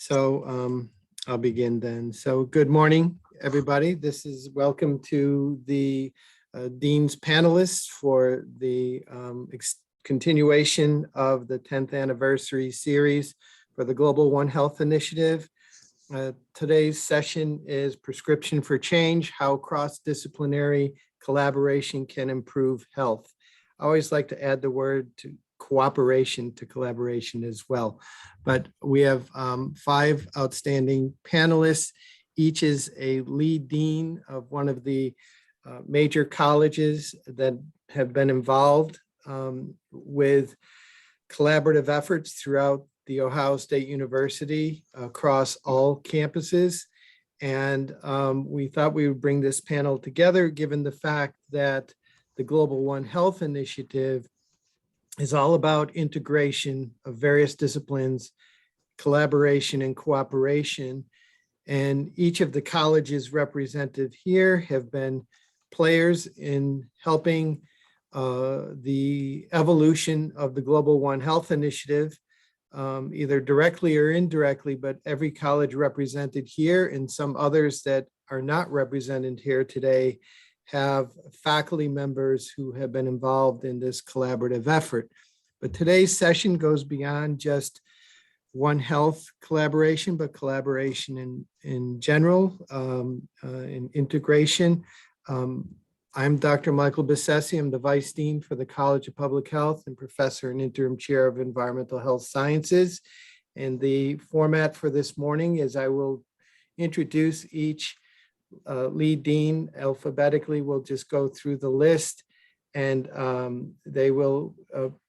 I'll begin then. So good morning, everybody. This is welcome to the Dean's panelists for the continuation of the 10th anniversary series for the Global One Health Initiative. Today's session is Prescription for Change, How Cross-Disciplinary Collaboration Can Improve Health. I always like to add the word to cooperation to collaboration as well. But we have 5 outstanding panelists. Each is a lead dean of one of the major colleges that have been involved with collaborative efforts throughout the Ohio State University across all campuses. And we thought we would bring this panel together given the fact that the Global One Health Initiative is all about integration of various disciplines, collaboration and cooperation. And each of the colleges represented here have been players in helping the evolution of the Global One Health Initiative, either directly or indirectly, but every college represented here and some others that are not represented here today have faculty members who have been involved in this collaborative effort. But today's session goes beyond just One Health collaboration, but collaboration in general, in integration. I'm Dr. Michael Bisesi. I'm the Vice Dean for the College of Public Health and Professor and Interim Chair of Environmental Health Sciences. And the format for this morning is I will introduce each lead dean alphabetically. We'll just go through the list and they will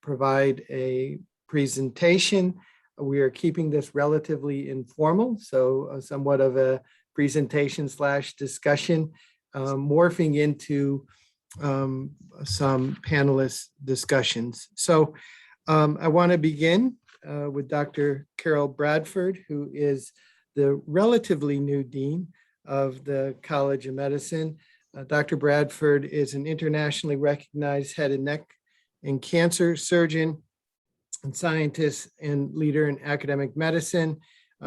provide a presentation. We are keeping this relatively informal, so somewhat of a presentation / discussion, morphing into some panelist discussions. So I want to begin with Dr. Carol Bradford, who is the relatively new dean of the College of Medicine. Dr. Bradford is an internationally recognized head and neck and cancer surgeon and scientist and leader in academic medicine.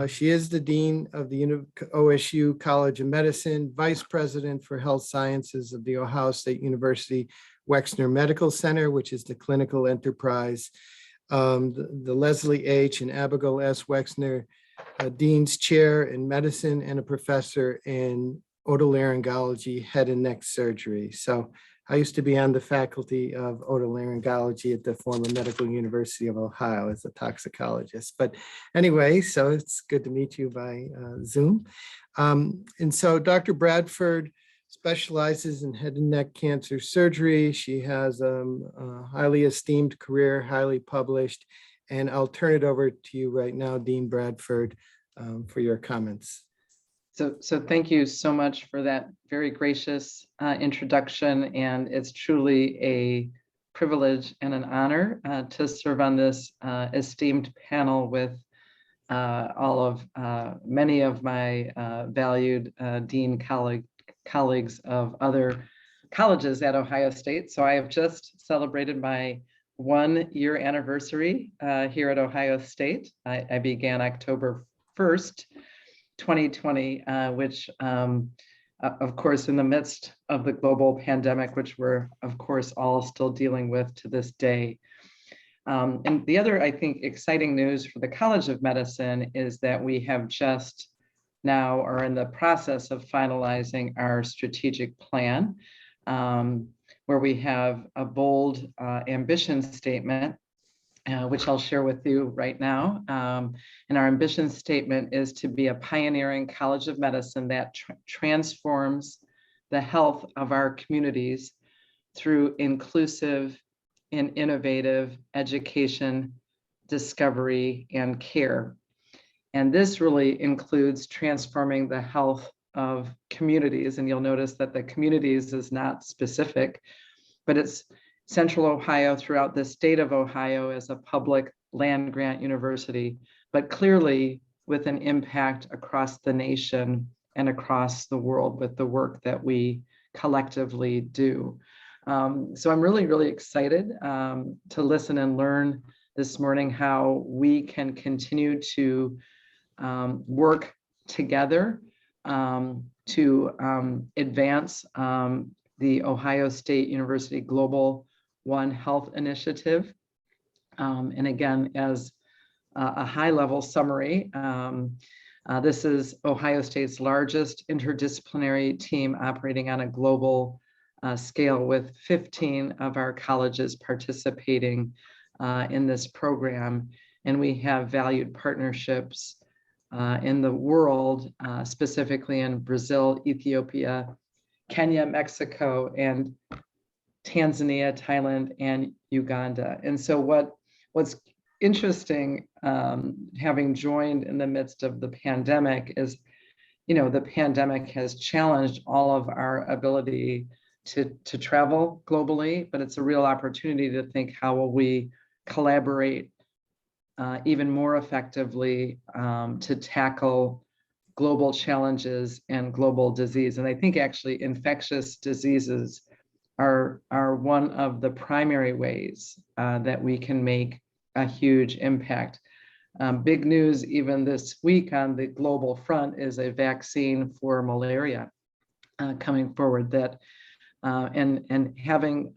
She is the dean of the OSU College of Medicine, vice president for health sciences of the Ohio State University Wexner Medical Center, which is the clinical enterprise, the Leslie H. and Abigail S. Wexner Dean's Chair in Medicine and a professor in otolaryngology, head and neck surgery. So I used to be on the faculty of otolaryngology at the former Medical University of Ohio as a toxicologist. But anyway, so it's good to meet you by Zoom. And so Dr. Bradford specializes in head and neck cancer surgery. She has a highly esteemed career, highly published. And I'll turn it over to you right now, Dean Bradford, for your comments. So thank you so much for that very gracious introduction. And it's truly a privilege and an honor to serve on this esteemed panel with many of my valued dean colleagues of other colleges at Ohio State. So I have just celebrated my 1-year anniversary here at Ohio State. I began October 1st, 2020, which of course, in the midst of the global pandemic, which we're of course all still dealing with to this day. And the other, I think, exciting news for the College of Medicine is that we have just now are in the process of finalizing our strategic plan, where we have a bold ambition statement, which I'll share with you right now. And our ambition statement is to be a pioneering College of Medicine that transforms the health of our communities through inclusive and innovative education, discovery, and care. And this really includes transforming the health of communities. And you'll notice that the communities is not specific, but it's Central Ohio throughout the state of Ohio as a public land-grant university, but clearly with an impact across the nation and across the world with the work that we collectively do. So I'm really, really excited to listen and learn this morning how we can continue to work together to advance the Ohio State University Global One Health Initiative. And again, as a high-level summary, this is Ohio State's largest interdisciplinary team operating on a global scale, with 15 of our colleges participating in this program. And we have valued partnerships in the world, specifically in Brazil, Ethiopia, Kenya, Mexico, and Tanzania, Thailand, and Uganda. And so what's interesting, having joined in the midst of the pandemic, is, the pandemic has challenged all of our ability to travel globally, but it's a real opportunity to think, how will we collaborate even more effectively to tackle global challenges and global disease. And I think actually infectious diseases are one of the primary ways that we can make a huge impact. Big news even this week on the global front is a vaccine for malaria coming forward, that and having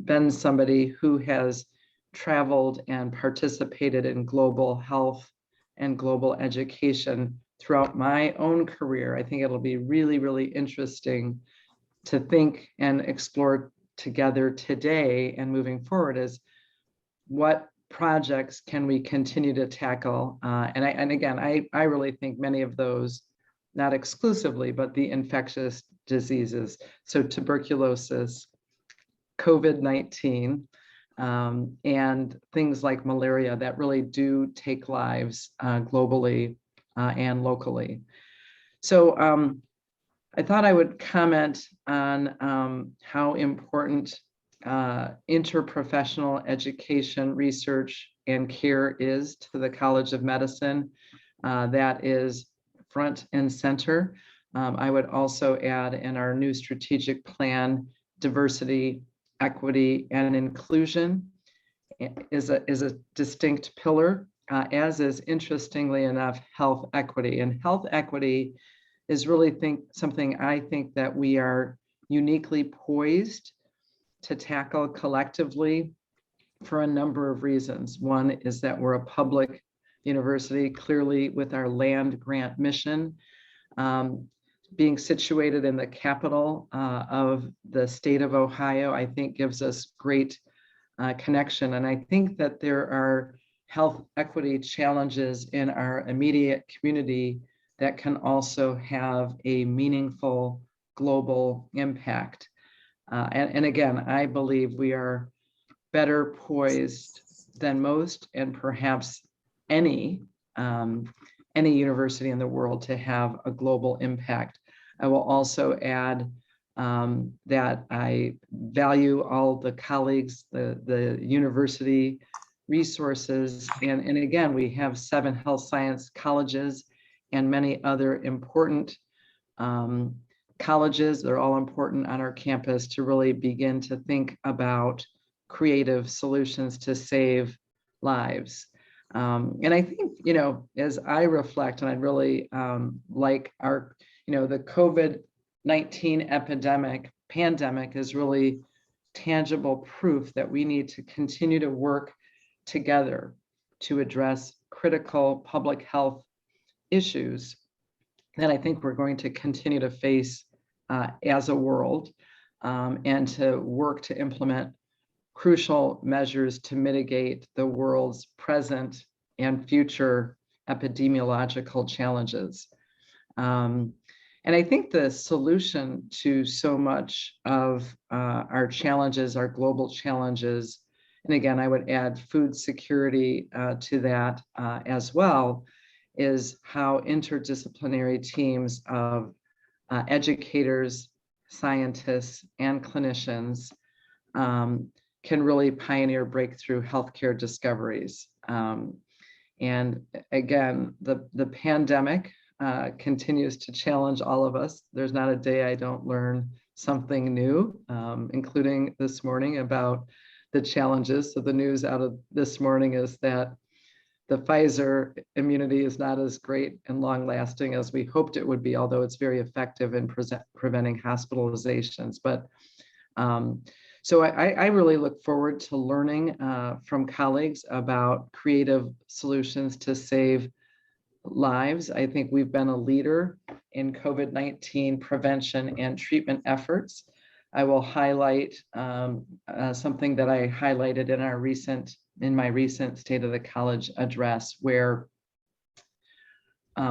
been somebody who has traveled and participated in global health and global education throughout my own career, I think it'll be really, really interesting to think and explore together today and moving forward, is what projects can we continue to tackle? And again, I really think many of those, not exclusively, but the infectious diseases, so tuberculosis, COVID-19, and things like malaria, that really do take lives globally and locally. So I thought I would comment on how important interprofessional education, research, and care is to the College of Medicine. That is front and center. I would also add, in our new strategic plan, diversity, equity, and inclusion is a distinct pillar, as is, interestingly enough, health equity. And health equity is really something I think that we are uniquely poised to tackle collectively for a number of reasons. One is that we're a public university, clearly with our land grant mission. Being situated in the capital of the state of Ohio, I think gives us great connection. And I think that there are health equity challenges in our immediate community that can also have a meaningful global impact. And again, I believe we are better poised than most, and perhaps any university in the world, to have a global impact. I will also add that I value all the colleagues, the university resources, and again, we have 7 health science colleges and many other important colleges. They're all important on our campus to really begin to think about creative solutions to save lives. And I think, as I reflect, and I'd really like our, the COVID-19 pandemic is really tangible proof that we need to continue to work together to address critical public health issues that I think we're going to continue to face as a world, and to work to implement crucial measures to mitigate the world's present and future epidemiological challenges. And I think the solution to so much of our challenges, our global challenges, and again, I would add food security to that as well, is how interdisciplinary teams of educators, scientists, and clinicians can really pioneer breakthrough healthcare discoveries. And again, the pandemic continues to challenge all of us. There's not a day I don't learn something new, including this morning about the challenges. So the news out of this morning is that the Pfizer immunity is not as great and long lasting as we hoped it would be, although it's very effective in preventing hospitalizations. But so I really look forward to learning from colleagues about creative solutions to save lives. I think we've been a leader in COVID-19 prevention and treatment efforts. I will highlight something that I highlighted in my recent State of the College address, where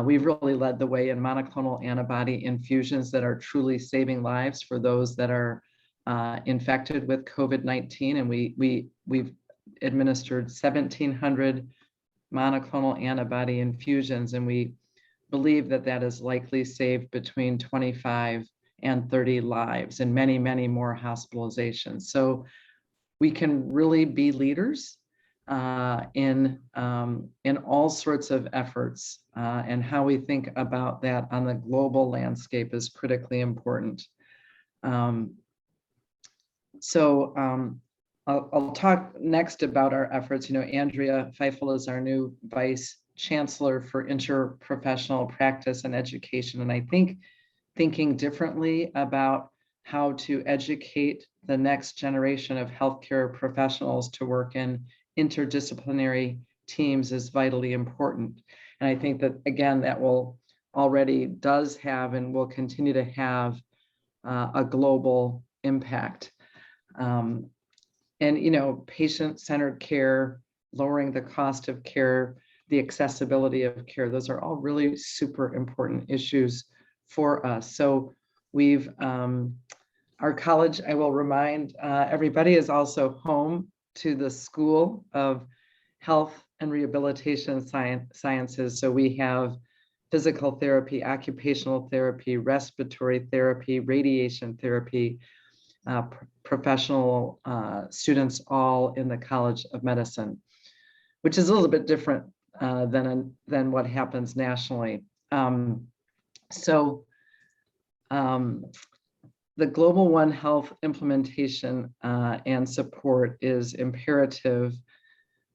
we've really led the way in monoclonal antibody infusions that are truly saving lives for those that are infected with COVID-19. And we've administered 1,700 monoclonal antibody infusions, and we believe that that has likely saved between 25 and 30 lives and many, many more hospitalizations. So we can really be leaders in all sorts of efforts, and how we think about that on the global landscape is critically important. I'll talk next about our efforts. Andrea Feifel is our new Vice Chancellor for Interprofessional Practice and Education. And I think thinking differently about how to educate the next generation of healthcare professionals to work in interdisciplinary teams is vitally important. And I think that, again, that does have and will continue to have a global impact. And patient-centered care, lowering the cost of care, the accessibility of care, those are all really super important issues for us. So we've, our college, I will remind everybody, is also home to the School of Health and Rehabilitation Sciences. So we have physical therapy, occupational therapy, respiratory therapy, radiation therapy, professional students all in the College of Medicine, which is a little bit different than what happens nationally. The Global One Health implementation and support is imperative,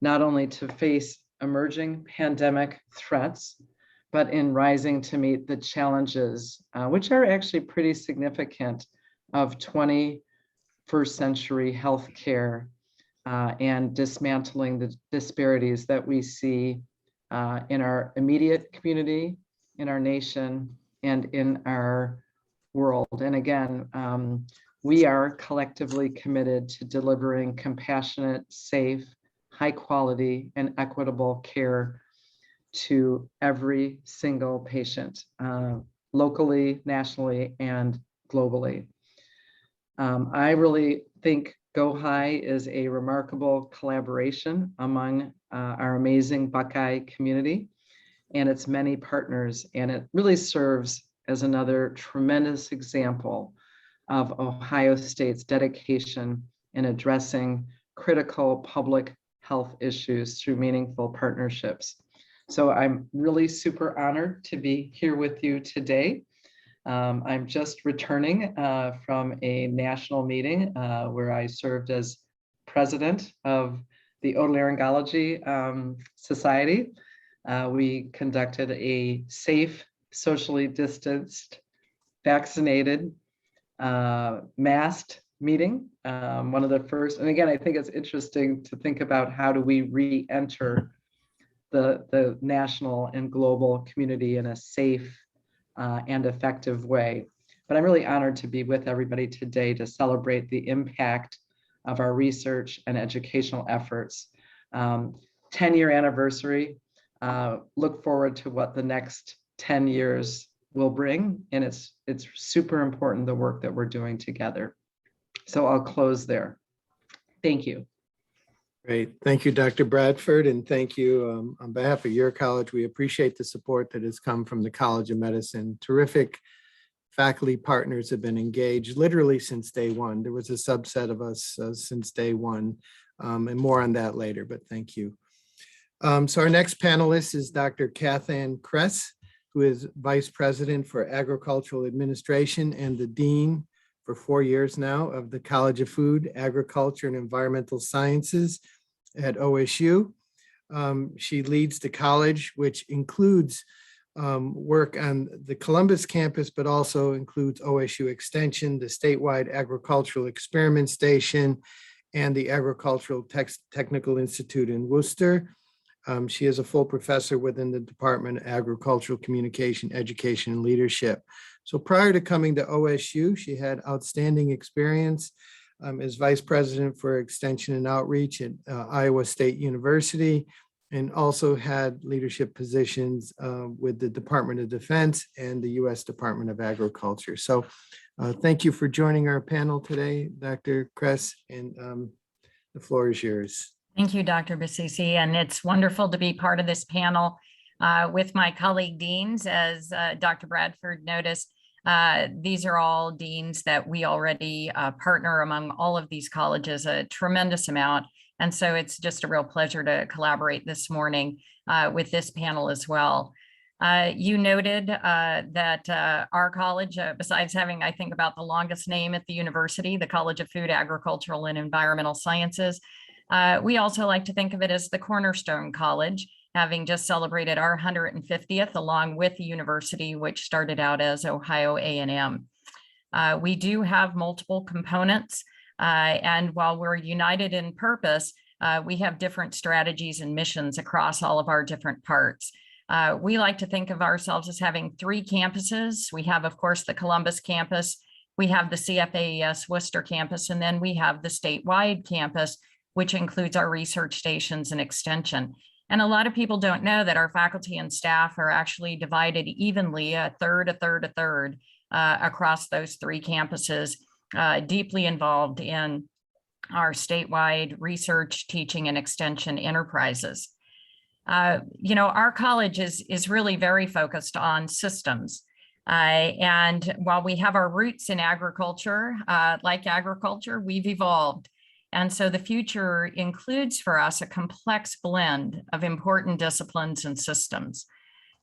not only to face emerging pandemic threats, but in rising to meet the challenges, which are actually pretty significant, of 21st century healthcare and dismantling the disparities that we see in our immediate community, in our nation, and in our world. And again, we are collectively committed to delivering compassionate, safe, high quality, and equitable care to every single patient, locally, nationally, and globally. I really think GOHi is a remarkable collaboration among our amazing Buckeye community and its many partners, and it really serves as another tremendous example of Ohio State's dedication in addressing critical public health issues through meaningful partnerships. So I'm really super honored to be here with you today. I'm just returning from a national meeting where I served as president of the Otolaryngology Society. We conducted a safe, socially distanced, vaccinated, masked meeting. One of the first, and again, I think it's interesting to think about how do we re-enter the national and global community in a safe and effective way. But I'm really honored to be with everybody today to celebrate the impact of our research and educational efforts. 10-year anniversary. Look forward to what the next 10 years will bring. And it's super important, the work that we're doing together. So I'll close there. Thank you. Great. Thank you, Dr. Bradford, and thank you on behalf of your college. We appreciate the support that has come from the College of Medicine. Terrific faculty partners have been engaged literally since day one. There was a subset of us since day one, and more on that later, but thank you. So our next panelist is Dr. Kathann Kress, who is Vice President for Agricultural Administration and the Dean for 4 years now of the College of Food, Agriculture, and Environmental Sciences at OSU. She leads the college, which includes work on the Columbus campus, but also includes OSU Extension, the statewide agricultural experiment station, and the Agricultural Technical Institute in Worcester. She is a full professor within the Department of Agricultural Communication, Education, and Leadership. So prior to coming to OSU, she had outstanding experience as Vice President for Extension and Outreach at Iowa State University, and also had leadership positions with the Department of Defense and the U.S. Department of Agriculture. So thank you for joining our panel today, Dr. Kress, and the floor is yours. Thank you, Dr. Bisesi, and it's wonderful to be part of this panel with my colleague deans. As Dr. Bradford noticed, these are all deans that we already partner among all of these colleges a tremendous amount. And so it's just a real pleasure to collaborate this morning with this panel as well. You noted that our college, besides having, I think, about the longest name at the university, the College of Food, Agricultural, and Environmental Sciences, we also like to think of it as the Cornerstone College, having just celebrated our 150th along with the university, which started out as Ohio A&M. We do have multiple components, and while we're united in purpose, we have different strategies and missions across all of our different parts. We like to think of ourselves as having 3 campuses. We have, of course, the Columbus campus, we have the CFAES Worcester campus, and then we have the statewide campus, which includes our research stations and extension. And a lot of people don't know that our faculty and staff are actually divided evenly, a third across those 3 campuses, deeply involved in our statewide research, teaching, and extension enterprises. Our college is really very focused on systems. And while we have our roots in agriculture, we've evolved. And so the future includes for us a complex blend of important disciplines and systems.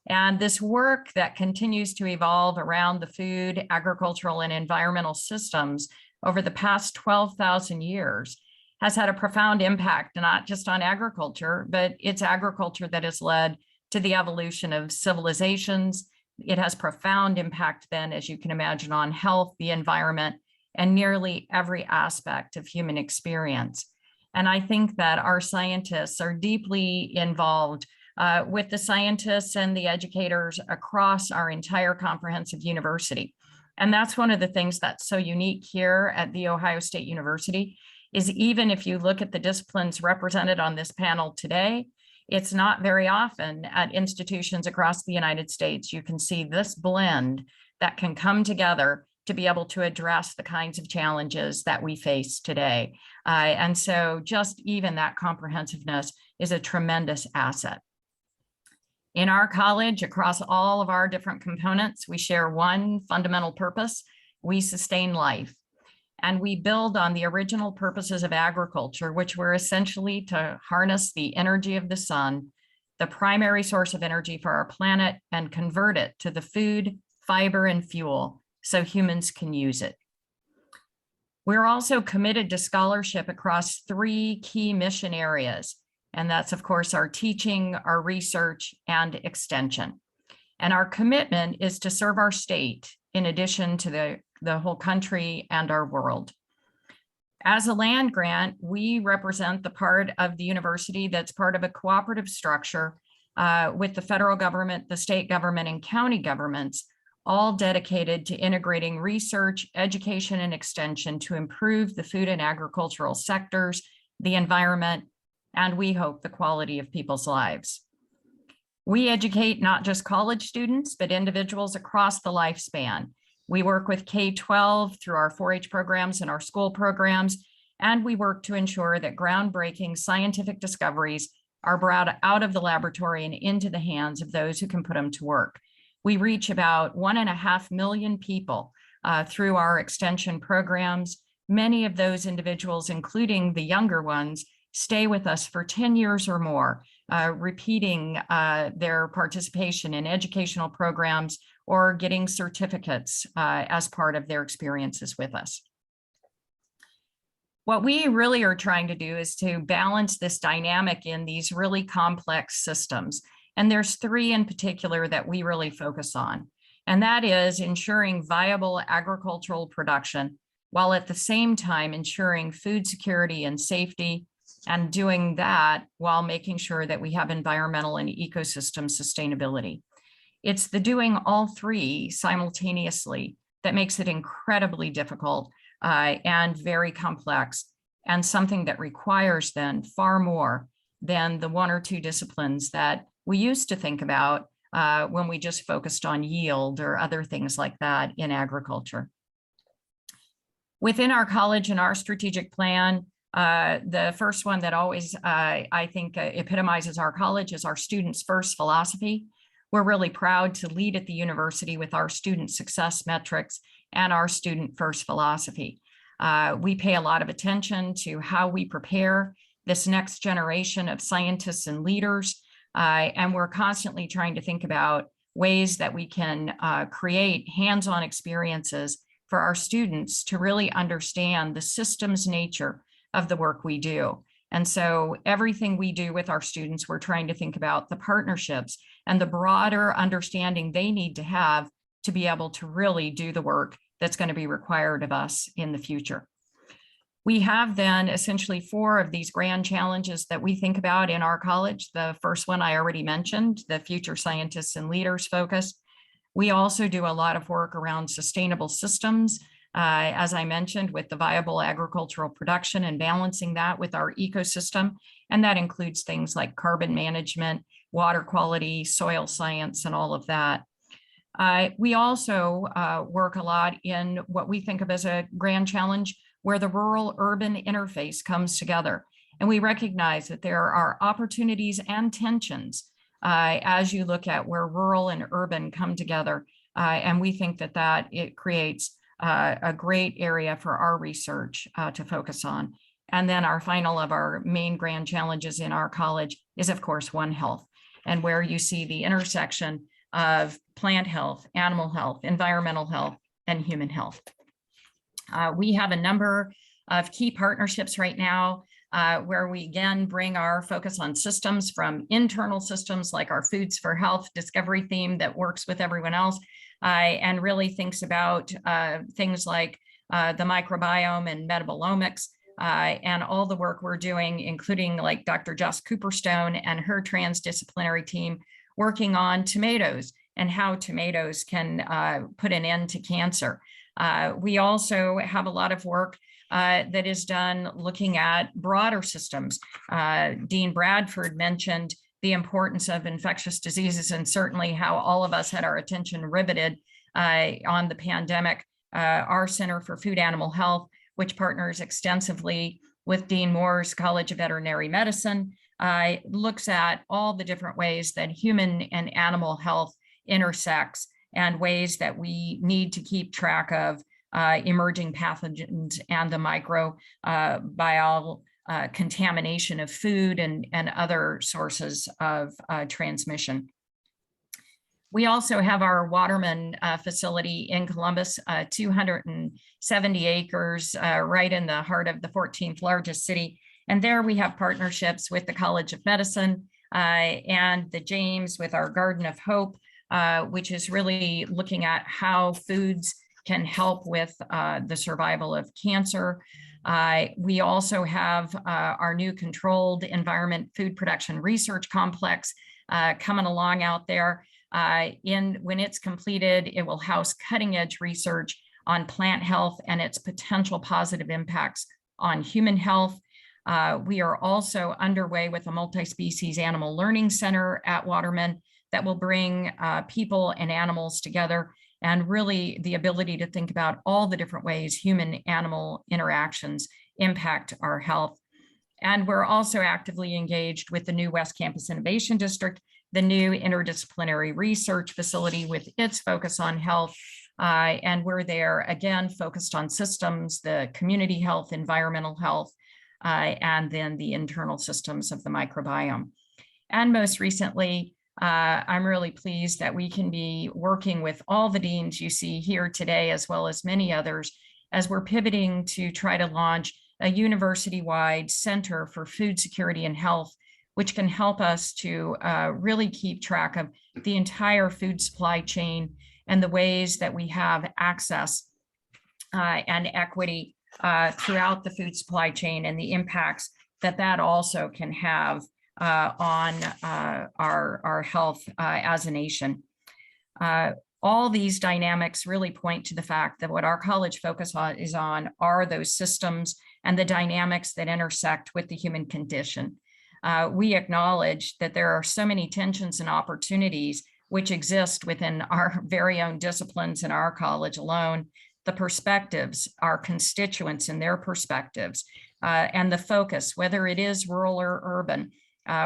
And this work that continues to evolve around the food, agricultural, and environmental systems over the past 12,000 years has had a profound impact, not just on agriculture, but it's agriculture that has led to the evolution of civilizations. It has profound impact then, as you can imagine, on health, the environment, and nearly every aspect of human experience. And I think that our scientists are deeply involved with the scientists and the educators across our entire comprehensive university. And that's one of the things that's so unique here at The Ohio State University, is even if you look at the disciplines represented on this panel today, it's not very often at institutions across the United States you can see this blend that can come together to be able to address the kinds of challenges that we face today. And so just even that comprehensiveness is a tremendous asset. In our college, across all of our different components, we share one fundamental purpose: we sustain life. And we build on the original purposes of agriculture, which were essentially to harness the energy of the sun, the primary source of energy for our planet, and convert it to the food, fiber, and fuel so humans can use it. We're also committed to scholarship across 3 key mission areas, and that's, of course, our teaching, our research, and extension. And our commitment is to serve our state in addition to the whole country and our world. As a land grant, we represent the part of the university that's part of a cooperative structure with the federal government, the state government, and county governments, all dedicated to integrating research, education, and extension to improve the food and agricultural sectors, the environment, and we hope the quality of people's lives. We educate not just college students, but individuals across the lifespan. We work with K-12 through our 4-H programs and our school programs, and we work to ensure that groundbreaking scientific discoveries are brought out of the laboratory and into the hands of those who can put them to work. We reach about 1.5 million people through our extension programs. Many of those individuals, including the younger ones, stay with us for 10 years or more, repeating their participation in educational programs or getting certificates as part of their experiences with us. What we really are trying to do is to balance this dynamic in these really complex systems. And there's three in particular that we really focus on. And that is ensuring viable agricultural production, while at the same time ensuring food security and safety, and doing that while making sure that we have environmental and ecosystem sustainability. It's the doing all three simultaneously that makes it incredibly difficult and very complex, and something that requires then far more than the one or two disciplines that we used to think about when we just focused on yield or other things like that in agriculture. Within our college and our strategic plan, the first one that always I think epitomizes our college is our students first philosophy. We're really proud to lead at the university with our student success metrics and our student first philosophy. We pay a lot of attention to how we prepare this next generation of scientists and leaders, and we're constantly trying to think about ways that we can create hands-on experiences for our students to really understand the systems nature of the work we do. And so everything we do with our students, we're trying to think about the partnerships and the broader understanding they need to have to be able to really do the work that's going to be required of us in the future. We have then essentially 4 of these grand challenges that we think about in our college. The first one I already mentioned, the future scientists and leaders focus. We also do a lot of work around sustainable systems, as I mentioned, with the viable agricultural production and balancing that with our ecosystem. And that includes things like carbon management, water quality, soil science, and all of that. We also work a lot in what we think of as a grand challenge, where the rural-urban interface comes together. And we recognize that there are opportunities and tensions as you look at where rural and urban come together. And we think that it creates a great area for our research to focus on. And then our final of our main grand challenges in our college is, of course, One Health, and where you see the intersection of plant health, animal health, environmental health, and human health. We have a number of key partnerships right now where we again bring our focus on systems, from internal systems like our Foods for Health discovery theme that works with everyone else, and really thinks about things like the microbiome and metabolomics, and all the work we're doing, including like Dr. Jess Cooperstone and her transdisciplinary team working on tomatoes and how tomatoes can put an end to cancer. We also have a lot of work that is done looking at broader systems. Dean Bradford mentioned the importance of infectious diseases, and certainly how all of us had our attention riveted on the pandemic. Our Center for Food Animal Health, which partners extensively with Dean Moore's College of Veterinary Medicine, looks at all the different ways that human and animal health intersects, and ways that we need to keep track of emerging pathogens and the microbial contamination of food and other sources of transmission. We also have our Waterman facility in Columbus, 270 acres, right in the heart of the 14th largest city. And there we have partnerships with the College of Medicine and the James with our Garden of Hope, which is really looking at how foods can help with the survival of cancer. We also have our new controlled environment food production research complex coming along out there. When it's completed, it will house cutting edge research on plant health and its potential positive impacts on human health. We are also underway with a multi-species animal learning center at Waterman that will bring people and animals together, and really the ability to think about all the different ways human-animal interactions impact our health. And we're also actively engaged with the new West Campus Innovation District, the new interdisciplinary research facility with its focus on health. And we're there, again, focused on systems, the community health, environmental health, and then the internal systems of the microbiome. And most recently, I'm really pleased that we can be working with all the deans you see here today, as well as many others, as we're pivoting to try to launch a university-wide center for food security and health, which can help us to really keep track of the entire food supply chain and the ways that we have access and equity throughout the food supply chain and the impacts that that also can have on our health as a nation. All these dynamics really point to the fact that what our college focus is on are those systems and the dynamics that intersect with the human condition. We acknowledge that there are so many tensions and opportunities which exist within our very own disciplines in our college alone, the perspectives, our constituents and their perspectives, and the focus, whether it is rural or urban,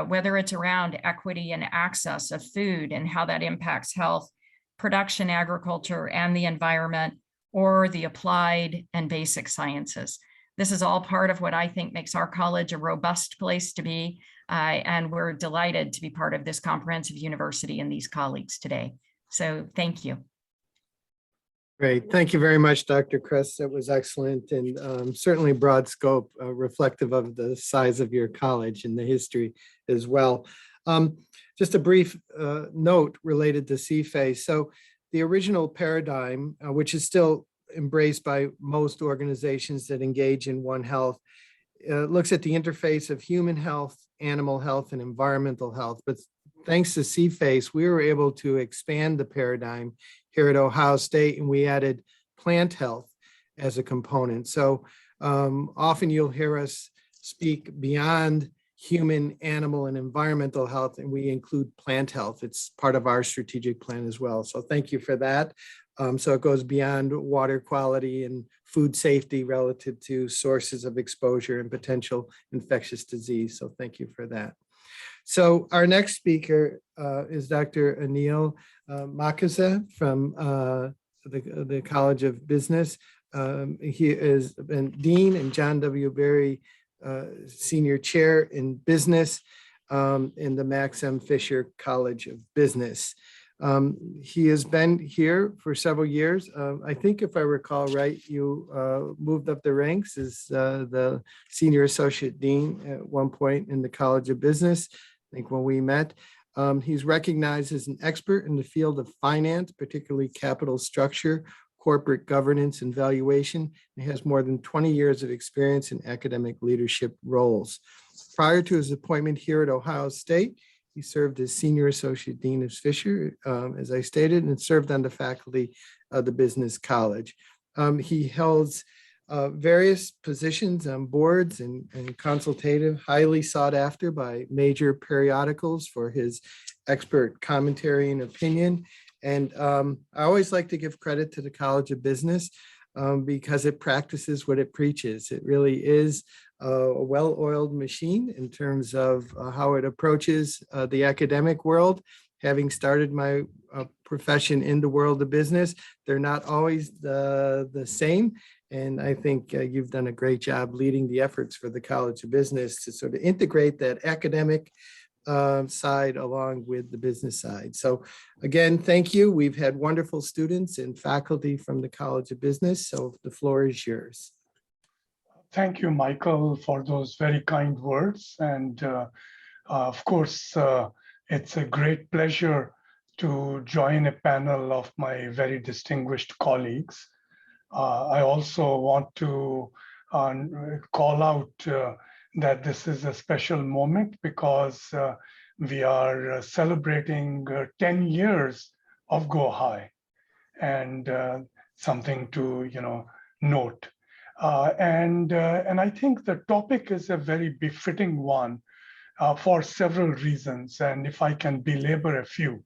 whether it's around equity and access of food and how that impacts health, production, agriculture, and the environment, or the applied and basic sciences. This is all part of what I think makes our college a robust place to be, and we're delighted to be part of this comprehensive university and these colleagues today. So thank you. Great. Thank you very much, Dr. Kress. That was excellent and certainly broad scope, reflective of the size of your college and the history as well. Just a brief note related to CFAES. So the original paradigm, which is still embraced by most organizations that engage in One Health, looks at the interface of human health, animal health, and environmental health. But thanks to CFAES, we were able to expand the paradigm here at Ohio State, and we added plant health as a component. So often you'll hear us speak beyond human, animal, and environmental health, and we include plant health. It's part of our strategic plan as well. So thank you for that. So it goes beyond water quality and food safety relative to sources of exposure and potential infectious disease. So thank you for that. So our next speaker is Dr. Anil Makaze from the College of Business. He has been Dean and John W. Berry Senior Chair in Business in the Max M. Fisher College of Business. He has been here for several years. I think if I recall right, you moved up the ranks as the Senior Associate Dean at one point in the College of Business, I think when we met. He's recognized as an expert in the field of finance, particularly capital structure, corporate governance, and valuation. He has more than 20 years of experience in academic leadership roles. Prior to his appointment here at Ohio State, he served as Senior Associate Dean of Fisher, as I stated, and served on the faculty of the Business College. He holds various positions on boards and consultative, highly sought after by major periodicals for his expert commentary and opinion. And I always like to give credit to the College of Business because it practices what it preaches. It really is a well-oiled machine in terms of how it approaches the academic world. Having started my profession in the world of business, they're not always the same. And I think you've done a great job leading the efforts for the College of Business to sort of integrate that academic side along with the business side. So again, thank you. We've had wonderful students and faculty from the College of Business. So the floor is yours. Thank you, Michael, for those very kind words. And of course, it's a great pleasure to join a panel of my very distinguished colleagues. I also want to call out that this is a special moment because we are celebrating 10 years of GOHi, and something to note. And I think the topic is a very befitting one for several reasons, and if I can belabor a few.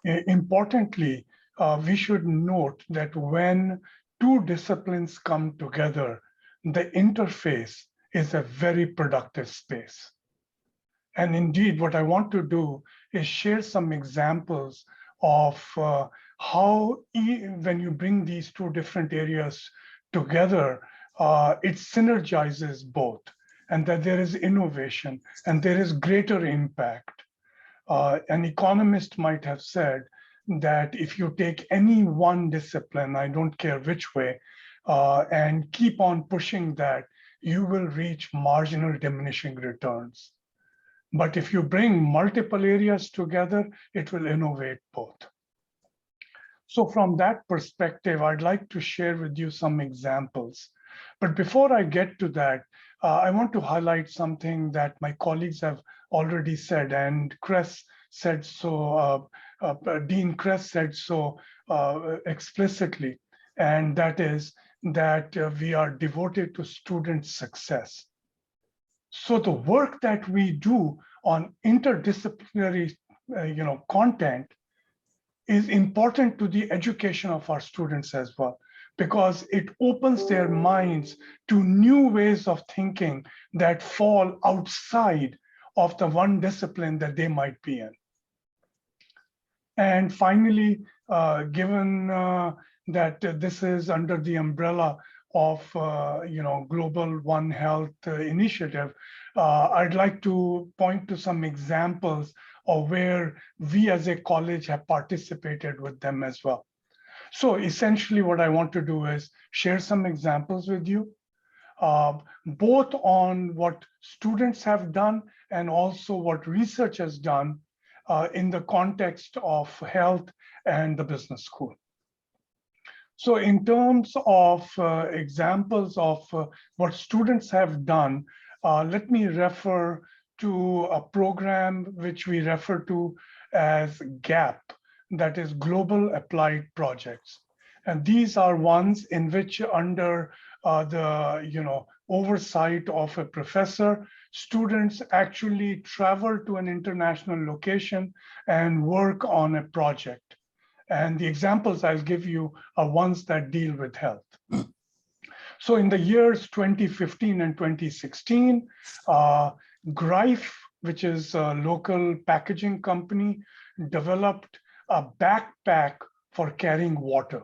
Importantly, we should note that when two disciplines come together, the interface is a very productive space. And indeed, what I want to do is share some examples of how when you bring these two different areas together, it synergizes both, and that there is innovation and there is greater impact. An economist might have said that if you take any one discipline, I don't care which way, and keep on pushing that, you will reach marginal diminishing returns. But if you bring multiple areas together, it will innovate both. So from that perspective, I'd like to share with you some examples. But before I get to that, I want to highlight something that my colleagues have already said, and Kress said so, Dean Kress said so explicitly, and that is that we are devoted to student success. So the work that we do on interdisciplinary content is important to the education of our students as well, because it opens their minds to new ways of thinking that fall outside of the one discipline that they might be in. And finally, given that this is under the umbrella of Global One Health initiative, I'd like to point to some examples of where we as a college have participated with them as well. So essentially what I want to do is share some examples with you, both on what students have done and also what research has done in the context of health and the business school. So in terms of examples of what students have done, let me refer to a program which we refer to as GAP, that is Global Applied Projects. And these are ones in which under the oversight of a professor, students actually travel to an international location and work on a project. And the examples I'll give you are ones that deal with health. So in the years 2015 and 2016, Greif, which is a local packaging company, developed a backpack for carrying water.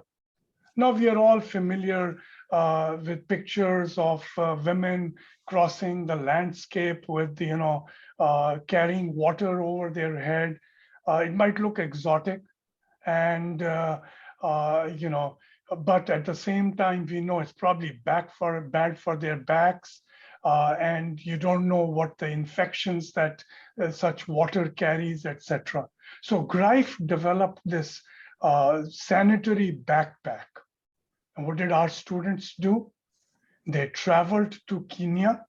Now we are all familiar with pictures of women crossing the landscape with, carrying water over their head. It might look exotic, and but at the same time, we know it's probably bad for their backs, and you don't know what the infections that such water carries, etc. So Greif developed this sanitary backpack. And what did our students do? They traveled to Kenya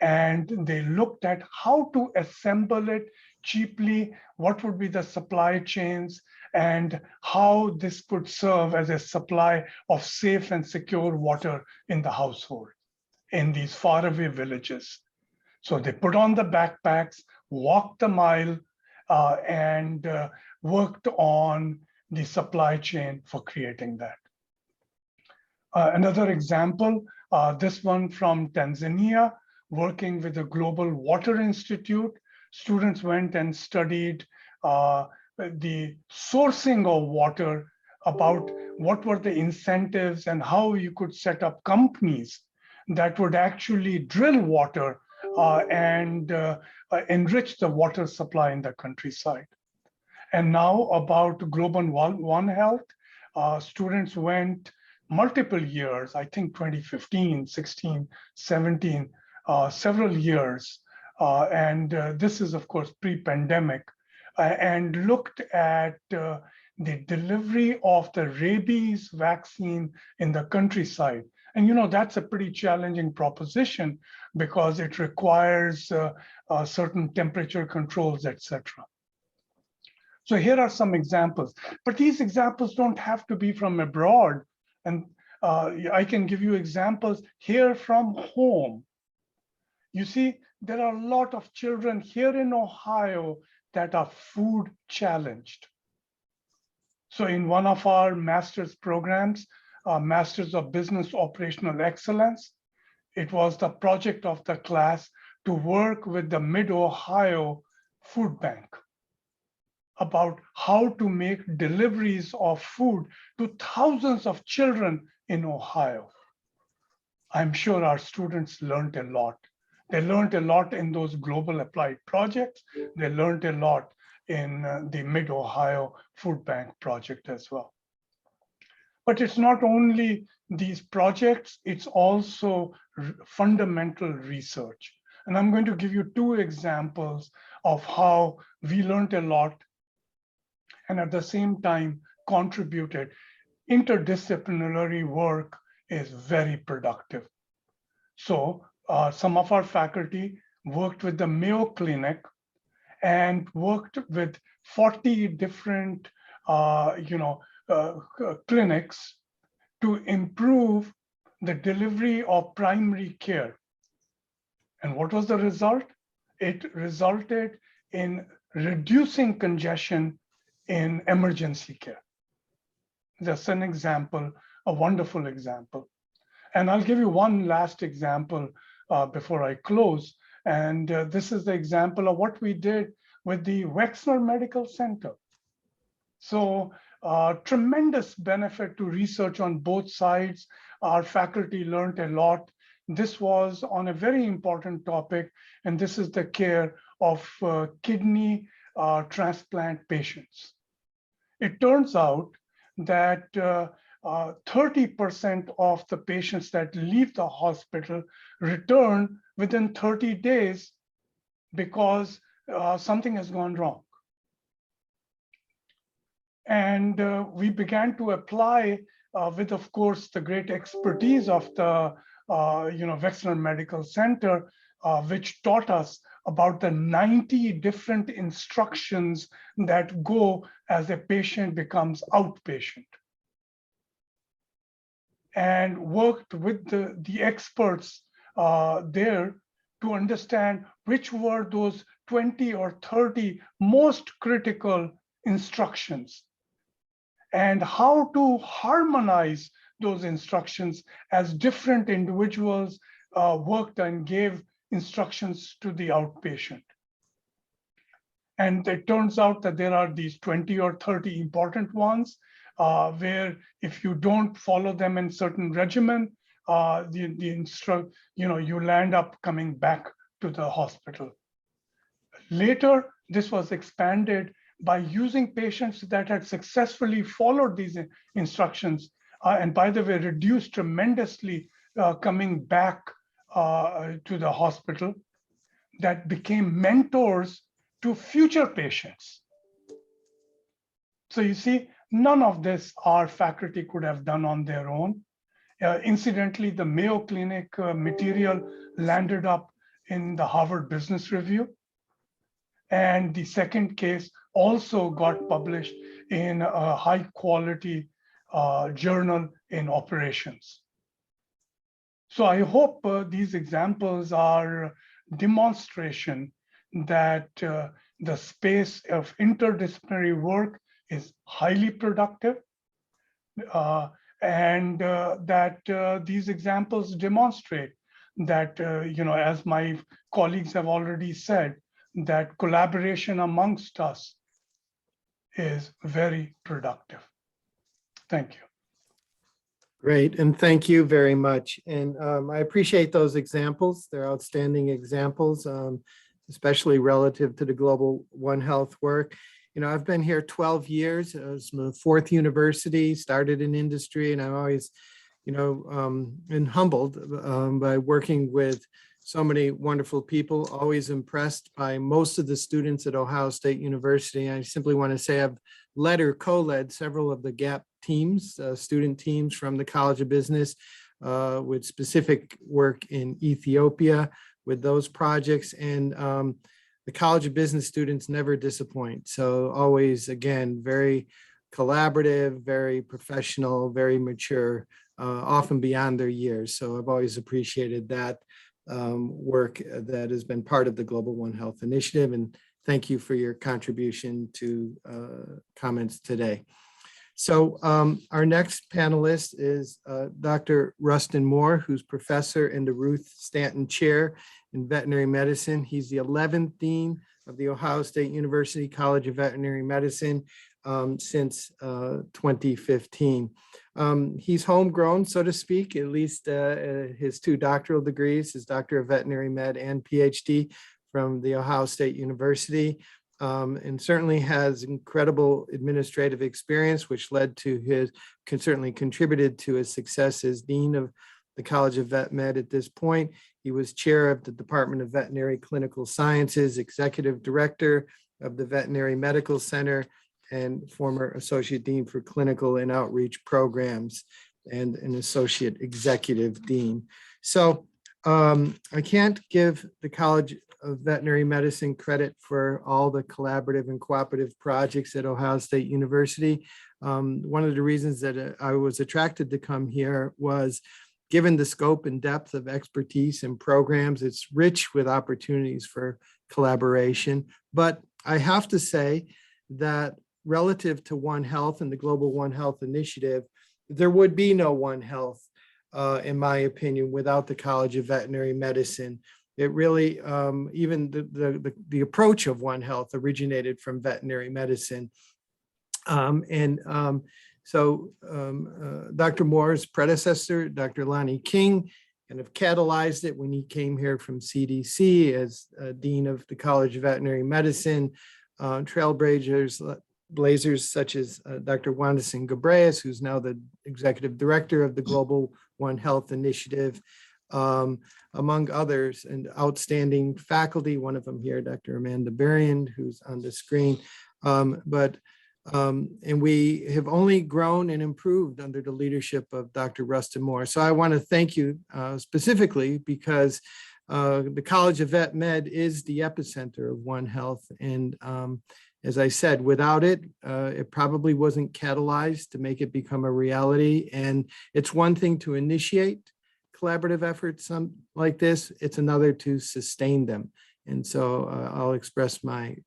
and they looked at how to assemble it cheaply, what would be the supply chains, and how this could serve as a supply of safe and secure water in the household in these faraway villages. So they put on the backpacks, walked the mile, and worked on the supply chain for creating that. Another example, this one from Tanzania, working with the Global Water Institute. Students went and studied the sourcing of water, about what were the incentives and how you could set up companies that would actually drill water and enrich the water supply in the countryside. And now about Global One Health, students went multiple years, I think 2015, 16, 17, several years. And this is, of course, pre-pandemic, and looked at the delivery of the rabies vaccine in the countryside. And that's a pretty challenging proposition because it requires certain temperature controls, etc. So here are some examples, but these examples don't have to be from abroad. And I can give you examples here from home. You see, there are a lot of children here in Ohio that are food challenged. So in one of our master's programs, Masters of Business Operational Excellence, it was the project of the class to work with the Mid-Ohio Food Bank about how to make deliveries of food to thousands of children in Ohio. I'm sure our students learned a lot. They learned a lot in those global applied projects. They learned a lot in the Mid-Ohio Food Bank project as well. But it's not only these projects, it's also fundamental research. And I'm going to give you two examples of how we learned a lot and at the same time contributed. Interdisciplinary work is very productive. So some of our faculty worked with the Mayo Clinic and worked with 40 different clinics to improve the delivery of primary care. And what was the result? It resulted in reducing congestion in emergency care. That's an example, a wonderful example. And I'll give you one last example before I close. And this is the example of what we did with the Wexner Medical Center. So tremendous benefit to research on both sides. Our faculty learned a lot. This was on a very important topic, and this is the care of kidney transplant patients. It turns out that 30% of the patients that leave the hospital return within 30 days because something has gone wrong. And we began to apply with, of course, the great expertise of the Wexner Medical Center, which taught us about the 90 different instructions that go as a patient becomes outpatient. And worked with the experts there to understand which were those 20 or 30 most critical instructions and how to harmonize those instructions as different individuals worked and gave instructions to the outpatient. And it turns out that there are these 20 or 30 important ones where if you don't follow them in certain regimen, you land up coming back to the hospital. Later, this was expanded by using patients that had successfully followed these instructions, and by the way, reduced tremendously coming back to the hospital, that became mentors to future patients. So you see, none of this our faculty could have done on their own. Incidentally, the Mayo Clinic material landed up in the Harvard Business Review. And the second case also got published in a high quality journal in operations. So I hope these examples are demonstration that the space of interdisciplinary work is highly productive, and that these examples demonstrate that, as my colleagues have already said, that collaboration amongst us is very productive. Thank you. Great, and thank you very much. And I appreciate those examples. They're outstanding examples, especially relative to the Global One Health work. I've been here 12 years. It was my fourth university, started in industry, and I'm always, been humbled by working with so many wonderful people, always impressed by most of the students at Ohio State University. I simply want to say I've led or co-led several of the GAP teams, student teams from the College of Business with specific work in Ethiopia with those projects. And the College of Business students never disappoint. So always, again, very collaborative, very professional, very mature, often beyond their years. So I've always appreciated that work that has been part of the Global One Health Initiative. And thank you for your contribution to comments today. So our next panelist is Dr. Ruston Moore, who's professor in the Ruth Stanton Chair in Veterinary Medicine. He's the 11th Dean of the Ohio State University College of Veterinary Medicine since 2015. He's homegrown, so to speak, at least his two doctoral degrees, his Doctor of Veterinary Med and PhD from the Ohio State University. and certainly has incredible administrative experience, which led to certainly contributed to his success as Dean of the College of Vet Med at this point. He was chair of the Department of Veterinary Clinical Sciences, executive director of the Veterinary Medical Center, and former associate dean for clinical and outreach programs, and an associate executive dean. So I can't give the College of Veterinary Medicine credit for all the collaborative and cooperative projects at Ohio State University. One of the reasons that I was attracted to come here was, given the scope and depth of expertise and programs, it's rich with opportunities for collaboration. But I have to say that relative to One Health and the Global One Health Initiative, there would be no One Health, in my opinion, without the College of Veterinary Medicine. It really, even the approach of One Health originated from veterinary medicine. So Dr. Moore's predecessor, Dr. Lonnie King, kind of catalyzed it when he came here from CDC as Dean of the College of Veterinary Medicine. Trailblazers such as Dr. Wanderson Gabreas, who's now the executive director of the Global One Health Initiative, among others, and outstanding faculty, one of them here, Dr. Amanda Berrien, who's on the screen. And we have only grown and improved under the leadership of Dr. Ruston Moore. So I want to thank you specifically because the College of Vet Med is the epicenter of One Health. And as I said, without it, it probably wasn't catalyzed to make it become a reality. And it's one thing to initiate collaborative efforts like this, it's another to sustain them. And so I'll express my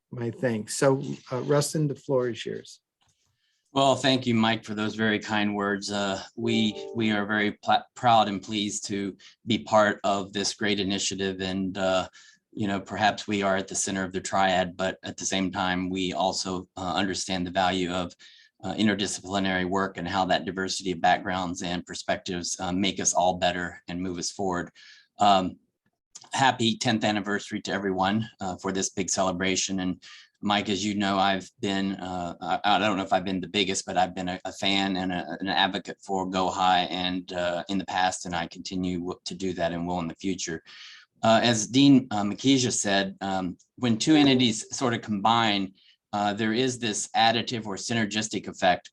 thanks. So Rustin, the floor is yours. Well, thank you, Mike, for those very kind words. We are very proud and pleased to be part of this great initiative. And, you know, perhaps we are at the center of the triad, but at the same time, we also understand the value of interdisciplinary work and how that diversity of backgrounds and perspectives make us all better and move us forward. Happy 10th anniversary to everyone for this big celebration. And Mike, as you know, I've been, I don't know if I've been the biggest, but I've been a fan and an advocate for GOHi and in the past, and I continue to do that and will in the future. As Dean Makhija said, when two entities sort of combine, there is this additive or synergistic effect.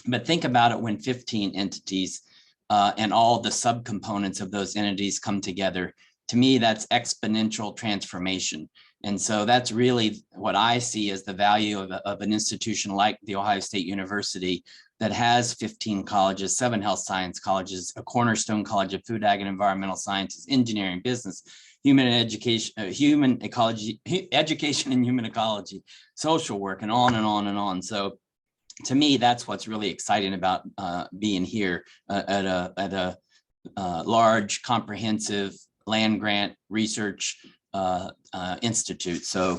But think about it when 15 entities and all the subcomponents of those entities come together. To me, that's exponential transformation. And so that's really what I see as the value of an institution like the Ohio State University that has 15 colleges, 7 health science colleges, a cornerstone college of food, ag, and environmental sciences, engineering, business, human education, human ecology, education and human ecology, social work, and on and on and on. So to me, that's what's really exciting about being here at a large, comprehensive land grant research institute. So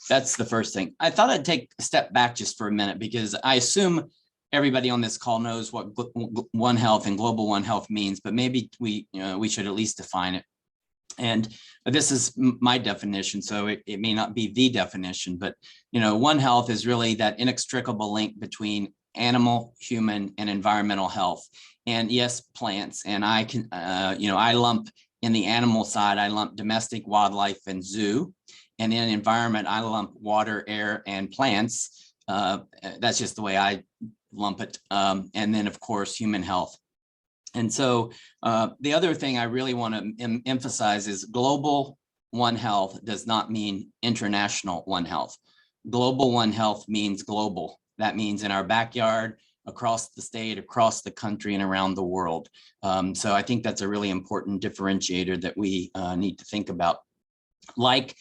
that's the first thing. I thought I'd take a step back just for a minute, because I assume everybody on this call knows what One Health and Global One Health means, but maybe we should at least define it. And this is my definition, so it may not be the definition, but One Health is really that inextricable link between animal, human, and environmental health. And yes, plants. And I can, I lump in the animal side, I lump domestic, wildlife, and zoo. And in environment, I lump water, air, and plants. That's just the way I lump it. And then, of course, human health. And so the other thing I really want to emphasize is global One Health does not mean international One Health. Global One Health means global. That means in our backyard, across the state, across the country, and around the world. So I think that's a really important differentiator that we need to think about. Like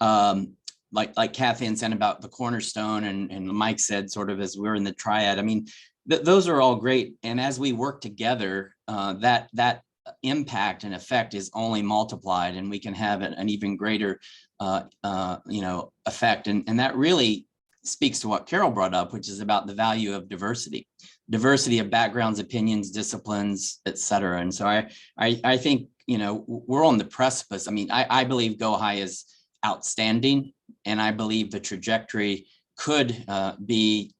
Kathy said about the cornerstone, and Mike said sort of as we're in the triad. I mean, those are all great. And as we work together, that impact and effect is only multiplied, and we can have an even greater effect. And that really speaks to what Carol brought up, which is about the value of diversity of backgrounds, opinions, disciplines, et cetera. And so I think, we're on the precipice. I mean, I believe GOHi is outstanding, And I believe the trajectory could be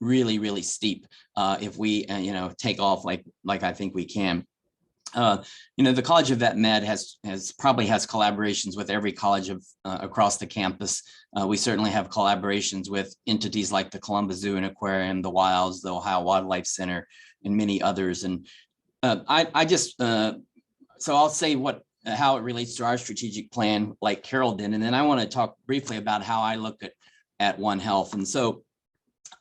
really, really steep if we, take off like I think we can. The College of Vet Med probably has collaborations with every college across the campus. We certainly have collaborations with entities like the Columbus Zoo and Aquarium, the Wilds, the Ohio Wildlife Center, and many others. And so I'll say how it relates to our strategic plan, like Carol did, and then I want to talk briefly about how I look at One Health. And so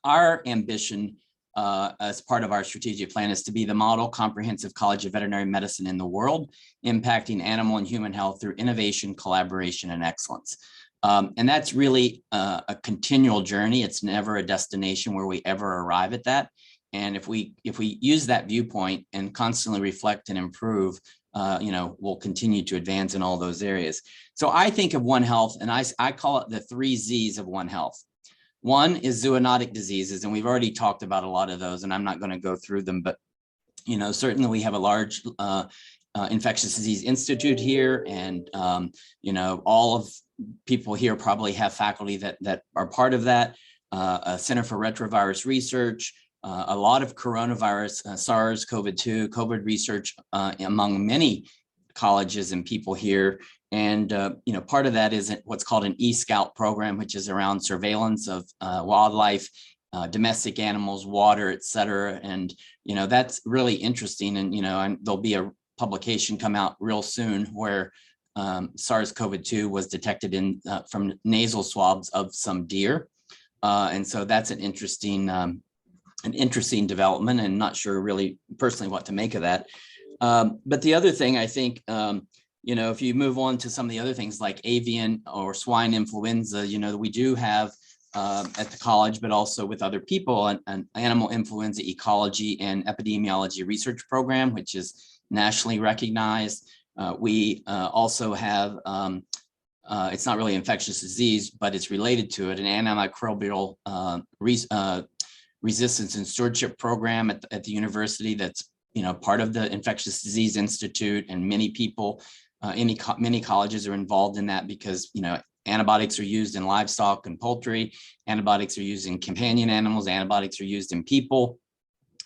our ambition as part of our strategic plan is to be the model comprehensive college of veterinary medicine in the world, impacting animal and human health through innovation, collaboration, and excellence. And that's really a continual journey. It's never a destination where we ever arrive at that. And if we use that viewpoint and constantly reflect and improve, we'll continue to advance in all those areas. So I think of One Health, and I call it the 3 Z's of One Health. One is zoonotic diseases, and we've already talked about a lot of those, and I'm not going to go through them, but certainly we have a large infectious disease institute here, and all of people here probably have faculty that are part of that. A Center for Retrovirus Research, a lot of coronavirus, SARS, COVID-2, COVID research among many colleges and people here. And, part of that is what's called an eScout program, which is around surveillance of wildlife, domestic animals, water, et cetera. And, that's really interesting. And, and there'll be a publication come out real soon where SARS-CoV-2 was detected from nasal swabs of some deer. And so that's an interesting development, and not sure really personally what to make of that. But the other thing I think, if you move on to some of the other things like avian or swine influenza, we do have at the college, but also with other people, an animal influenza ecology and epidemiology research program, which is nationally recognized. We also have, it's not really infectious disease, but it's related to it, an antimicrobial resistance and stewardship program at the university that's part of the Infectious Disease Institute, and many people, many colleges are involved in that because antibiotics are used in livestock and poultry, antibiotics are used in companion animals, antibiotics are used in people,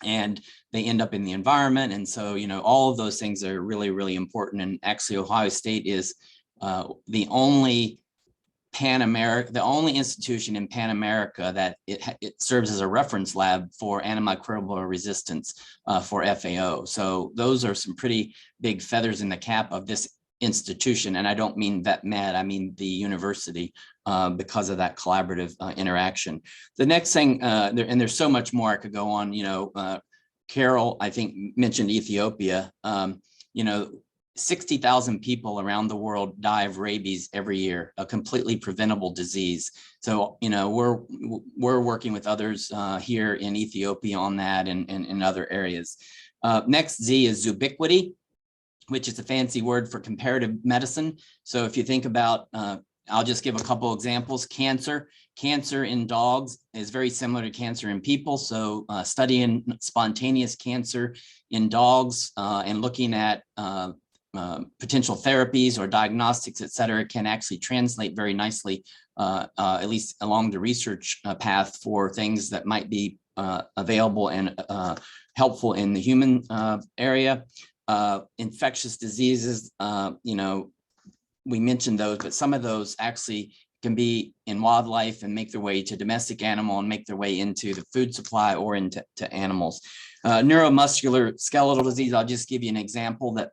and they end up in the environment. And so all of those things are really, really important. And actually Ohio State is the only institution in Pan America that it serves as a reference lab for antimicrobial resistance for FAO. So those are some pretty big feathers in the cap of this institution. And I don't mean Vet Med, I mean the university, because of that collaborative interaction. The next thing, and there's so much more I could go on, Carol, I think, mentioned Ethiopia. 60,000 people around the world die of rabies every year, a completely preventable disease. So, we're working with others here in Ethiopia on that and in other areas. Next Z is zoobiquity, which is a fancy word for comparative medicine. So if you think about, I'll just give a couple examples. Cancer in dogs is very similar to cancer in people. So studying spontaneous cancer in dogs and looking at potential therapies or diagnostics, et cetera, can actually translate very nicely, at least along the research path for things that might be available and helpful in the human area. Infectious diseases, we mentioned those, but some of those actually can be in wildlife and make their way to domestic animal and make their way into the food supply or into animals. Neuromuscular skeletal disease, I'll just give you an example that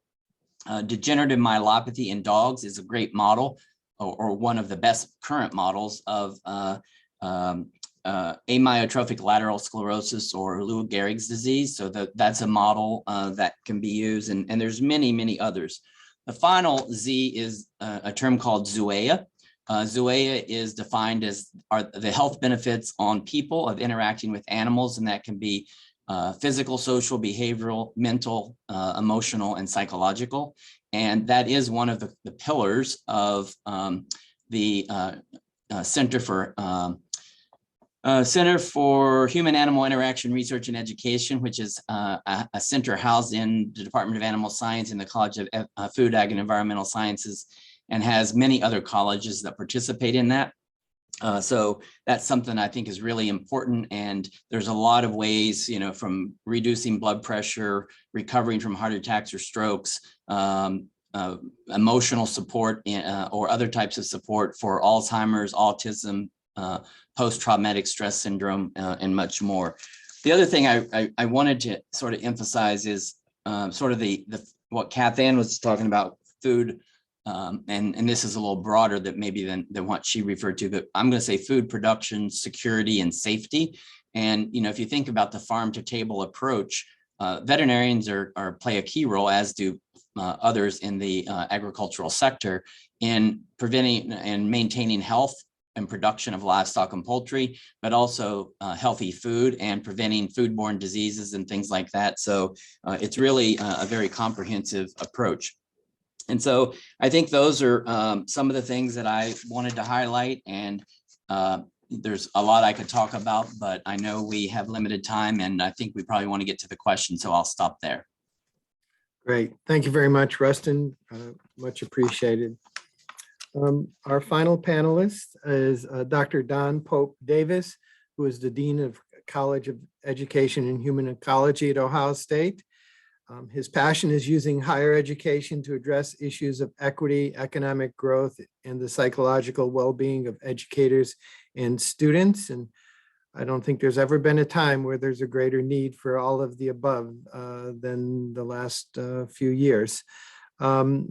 degenerative myelopathy in dogs is a great model, or one of the best current models of amyotrophic lateral sclerosis or Lou Gehrig's disease. So that's a model that can be used, and there's many, many others. The final Z is a term called ZooEA. ZooEA is defined as the health benefits on people of interacting with animals, and that can be physical, social, behavioral, mental, emotional, and psychological. And that is one of the pillars of the Center for Human Animal Interaction Research and Education, which is a center housed in the Department of Animal Science in the College of Food, Ag, and Environmental Sciences, and has many other colleges that participate in that. So that's something I think is really important. And there's a lot of ways, from reducing blood pressure, recovering from heart attacks or strokes, emotional support, or other types of support for Alzheimer's, autism, post-traumatic stress syndrome, and much more. The other thing I wanted to sort of emphasize is sort of what Kath Ann was talking about, food. And this is a little broader than what she referred to, but I'm going to say food production, security, and safety. And, if you think about the farm to table approach, veterinarians play a key role, as do others in the agricultural sector, in preventing and maintaining health and production of livestock and poultry, but also healthy food and preventing foodborne diseases and things like that. So it's really a very comprehensive approach. And so I think those are some of the things that I wanted to highlight, and there's a lot I could talk about, but I know we have limited time, and I think we probably want to get to the question, so I'll stop there. Great. Thank you very much, Rustin. Much appreciated. Our final panelist is Dr. Don Pope Davis, who is the Dean of College of Education and Human Ecology at Ohio State. His passion is using higher education to address issues of equity, economic growth, and the psychological well-being of educators and students. And I don't think there's ever been a time where there's a greater need for all of the above than the last few years.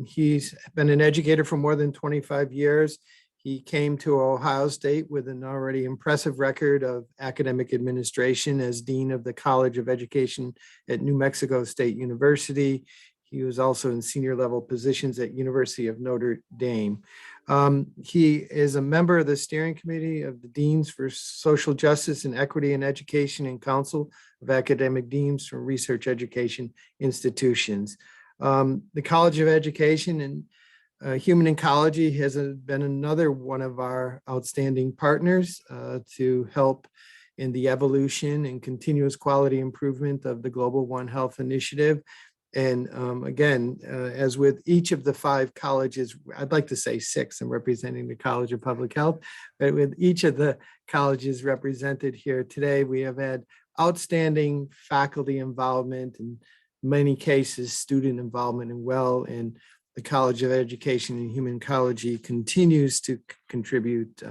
He's been an educator for more than 25 years. He came to Ohio State with an already impressive record of academic administration as Dean of the College of Education at New Mexico State University. He was also in senior level positions at University of Notre Dame. He is a member of the steering committee of the Deans for Social Justice and Equity in Education and Council of Academic Deans from Research Education Institutions. The College of Education and Human Ecology has been another one of our outstanding partners to help in the evolution and continuous quality improvement of the Global One Health Initiative. And again, as with each of the 5 colleges, I'd like to say 6, I'm representing the College of Public Health, but with each of the colleges represented here today, we have had outstanding faculty involvement, and in many cases, student involvement and the College of Education and Human Ecology continues to contribute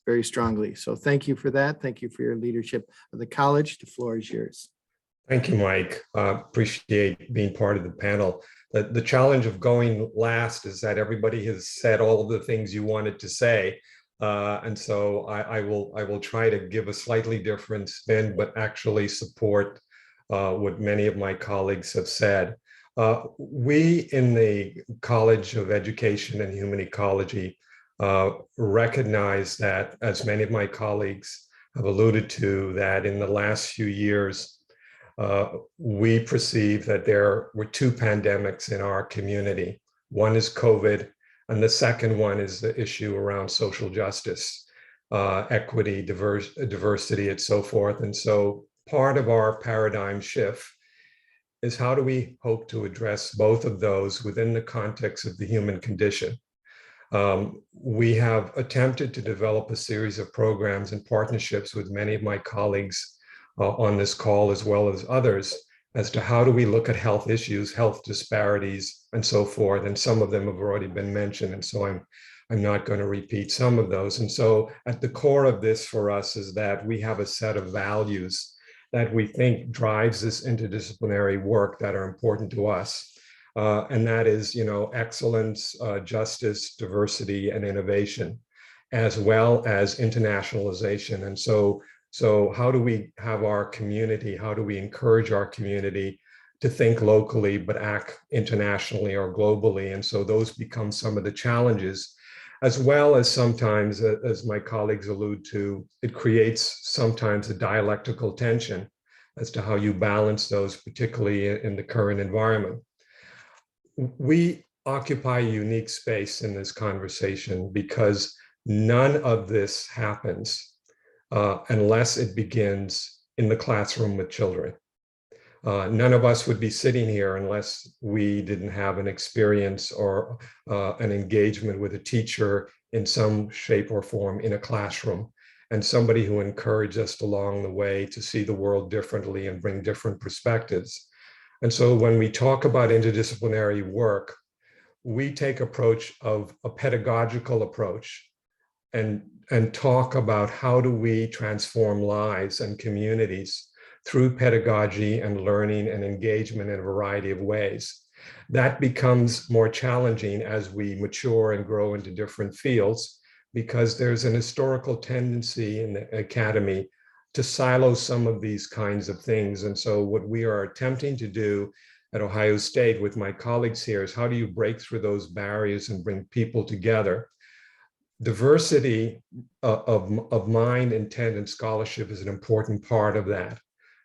very strongly. So thank you for that. Thank you for your leadership of the college. The floor is yours. Thank you, Mike. Appreciate being part of the panel. The challenge of going last is that everybody has said all of the things you wanted to say. And so I will try to give a slightly different spin, but actually support what many of my colleagues have said. We in the College of Education and Human Ecology recognize that, as many of my colleagues have alluded to, that in the last few years, we perceive that there were 2 pandemics in our community. One is COVID, and the second one is the issue around social justice, equity, diversity, and so forth. And so part of our paradigm shift is how do we hope to address both of those within the context of the human condition. We have attempted to develop a series of programs and partnerships with many of my colleagues on this call, as well as others, as to how do we look at health issues, health disparities, and so forth. And some of them have already been mentioned, and so I'm not going to repeat some of those. And so at the core of this for us is that we have a set of values that we think drives this interdisciplinary work that are important to us. And that is, excellence, justice, diversity, and innovation, as well as internationalization. And so how do we have our community, how do we encourage our community to think locally, but act internationally or globally? And so those become some of the challenges, as well as sometimes, as my colleagues allude to, it creates sometimes a dialectical tension as to how you balance those, particularly in the current environment. We occupy a unique space in this conversation because none of this happens unless it begins in the classroom with children. None of us would be sitting here unless we didn't have an experience or an engagement with a teacher in some shape or form in a classroom, and somebody who encouraged us along the way to see the world differently and bring different perspectives. And so when we talk about interdisciplinary work, we take approach of a pedagogical approach and talk about how do we transform lives and communities through pedagogy and learning and engagement in a variety of ways. That becomes more challenging as we mature and grow into different fields, because there's an historical tendency in the academy to silo some of these kinds of things. And so what we are attempting to do at Ohio State with my colleagues here is how do you break through those barriers and bring people together? Diversity of mind, intent, and scholarship is an important part of that.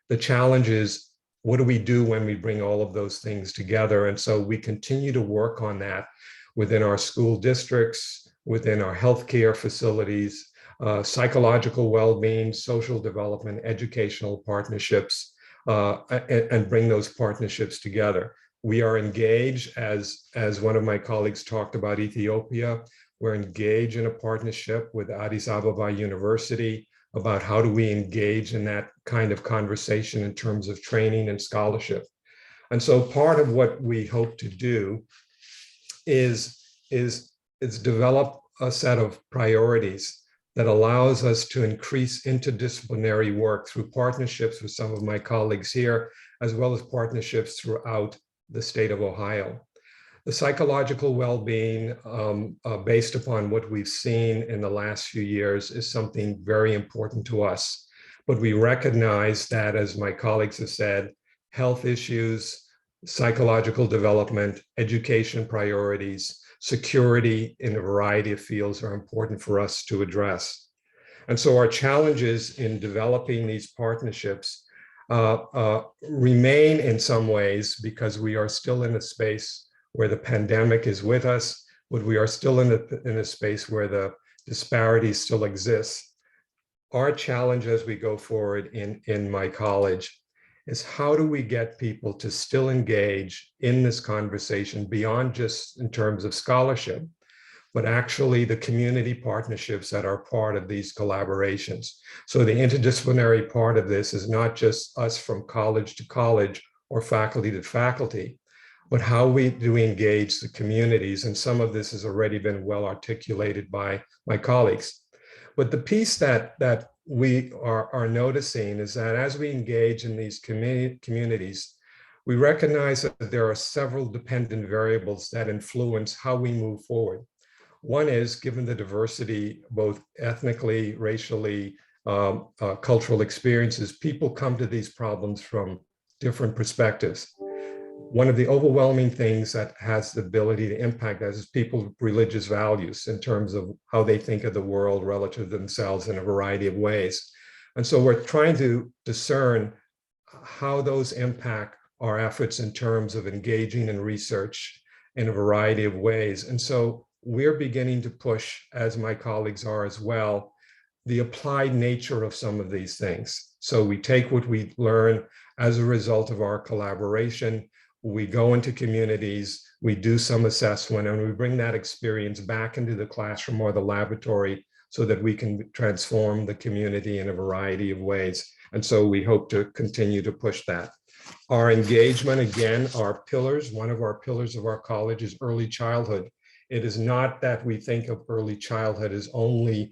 The challenge is, what do we do when we bring all of those things together? And so we continue to work on that within our school districts, within our healthcare facilities, psychological well-being, social development, educational partnerships, and bring those partnerships together. We are engaged, as one of my colleagues talked about Ethiopia, we're engaged in a partnership with Addis Ababa University about how do we engage in that kind of conversation in terms of training and scholarship. And so part of what we hope to do is develop a set of priorities that allows us to increase interdisciplinary work through partnerships with some of my colleagues here, as well as partnerships throughout the state of Ohio. The psychological well-being, based upon what we've seen in the last few years, is something very important to us. But we recognize that, as my colleagues have said, health issues, psychological development, education priorities, security in a variety of fields are important for us to address. And so our challenges in developing these partnerships remain in some ways because we are still in a space where the pandemic is with us, but we are still in a space where the disparities still exist. Our challenge as we go forward in my college is how do we get people to still engage in this conversation beyond just in terms of scholarship, but actually the community partnerships that are part of these collaborations. So the interdisciplinary part of this is not just us from college to college or faculty to faculty, but how do we engage the communities? And some of this has already been well articulated by my colleagues. But the piece that we are noticing is that as we engage in these communities, we recognize that there are several dependent variables that influence how we move forward. One is, given the diversity, both ethnically, racially, cultural experiences, people come to these problems from different perspectives. One of the overwhelming things that has the ability to impact us is people's religious values in terms of how they think of the world relative to themselves in a variety of ways. And so we're trying to discern how those impact our efforts in terms of engaging in research in a variety of ways. And so we're beginning to push, as my colleagues are as well, the applied nature of some of these things. So we take what we learn as a result of our collaboration, we go into communities, we do some assessment, and we bring that experience back into the classroom or the laboratory so that we can transform the community in a variety of ways. And so we hope to continue to push that. Our engagement, again, our pillars, one of our pillars of our college is early childhood. It is not that we think of early childhood as only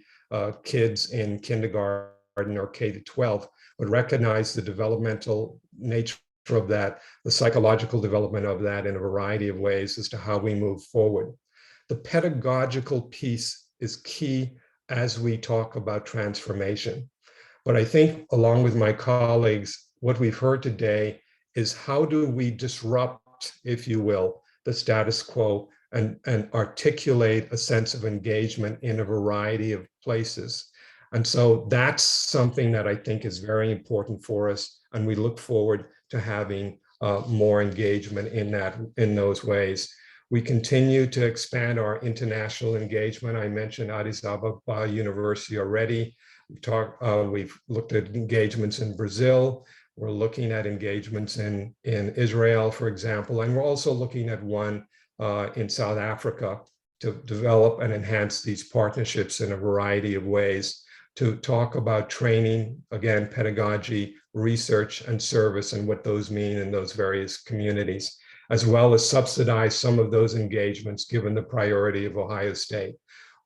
kids in kindergarten or K to 12, but recognize the developmental nature of that, the psychological development of that in a variety of ways as to how we move forward. The pedagogical piece is key as we talk about transformation. But I think, along with my colleagues, what we've heard today is how do we disrupt, if you will, the status quo and articulate a sense of engagement in a variety of places. And so that's something that I think is very important for us. And we look forward to having more engagement in those ways. We continue to expand our international engagement. I mentioned Addis Ababa University already. We've looked at engagements in Brazil. We're looking at engagements in Israel, for example, and we're also looking at one in South Africa to develop and enhance these partnerships in a variety of ways, to talk about training, again, pedagogy, research, and service, and what those mean in those various communities, as well as subsidize some of those engagements given the priority of Ohio State.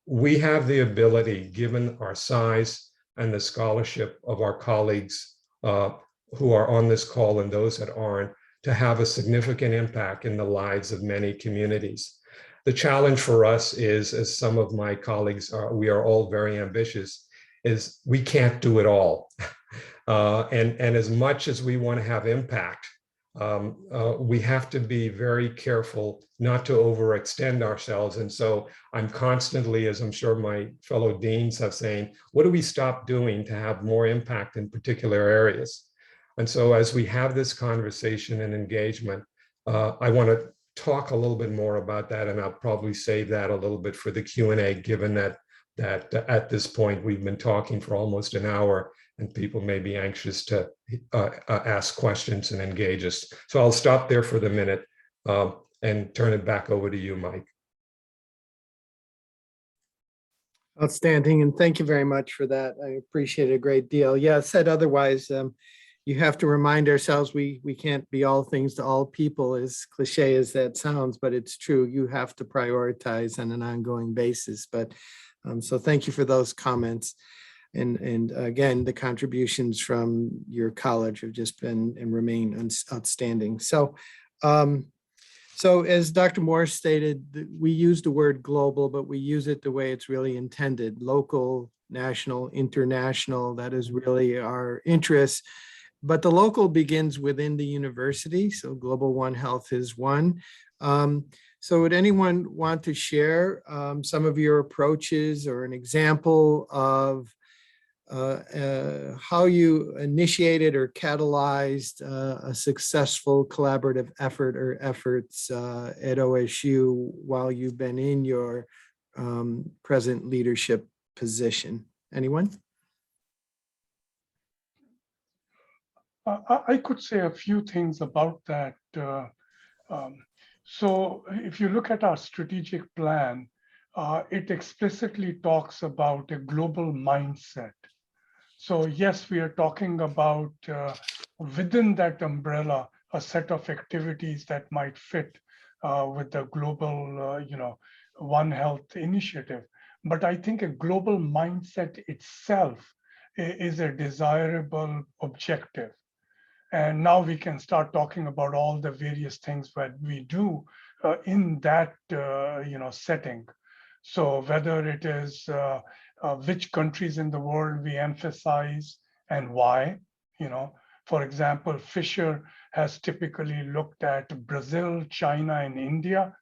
We have the ability, given our size and the scholarship of our colleagues who are on this call and those that aren't, to have a significant impact in the lives of many communities. The challenge for us is, as some of my colleagues are, we are all very ambitious, is we can't do it all. And as much as we want to have impact, we have to be very careful not to overextend ourselves. And so I'm constantly, as I'm sure my fellow deans have saying, what do we stop doing to have more impact in particular areas? And so as we have this conversation and engagement, I want to talk a little bit more about that, and I'll probably save that a little bit for the Q&A, given that at this point we've been talking for almost an hour and people may be anxious to ask questions and engage us. So I'll stop there for the minute and turn it back over to you, Mike. Outstanding, and thank you very much for that. I appreciate it a great deal. Yeah, said otherwise, you have to remind ourselves we can't be all things to all people, as cliche as that sounds, but it's true. You have to prioritize on an ongoing basis. But so thank you for those comments. And again, the contributions from your college have just been and remain outstanding. So, so as Dr. Moore stated, we use the word global, but we use it the way it's really intended: local, national, international. That is really our interest. But the local begins within the university. So Global One Health is one. So would anyone want to share some of your approaches or an example of how you initiated or catalyzed a successful collaborative effort or efforts at OSU while you've been in your present leadership position? Anyone? I could say a few things about that. So if you look at our strategic plan, it explicitly talks about a global mindset. So yes, we are talking about within that umbrella, a set of activities that might fit with the global, One Health initiative. But I think a global mindset itself is a desirable objective. And now we can start talking about all the various things that we do in that setting. So whether it is which countries in the world we emphasize and why, for example, Fisher has typically looked at Brazil, China, and India.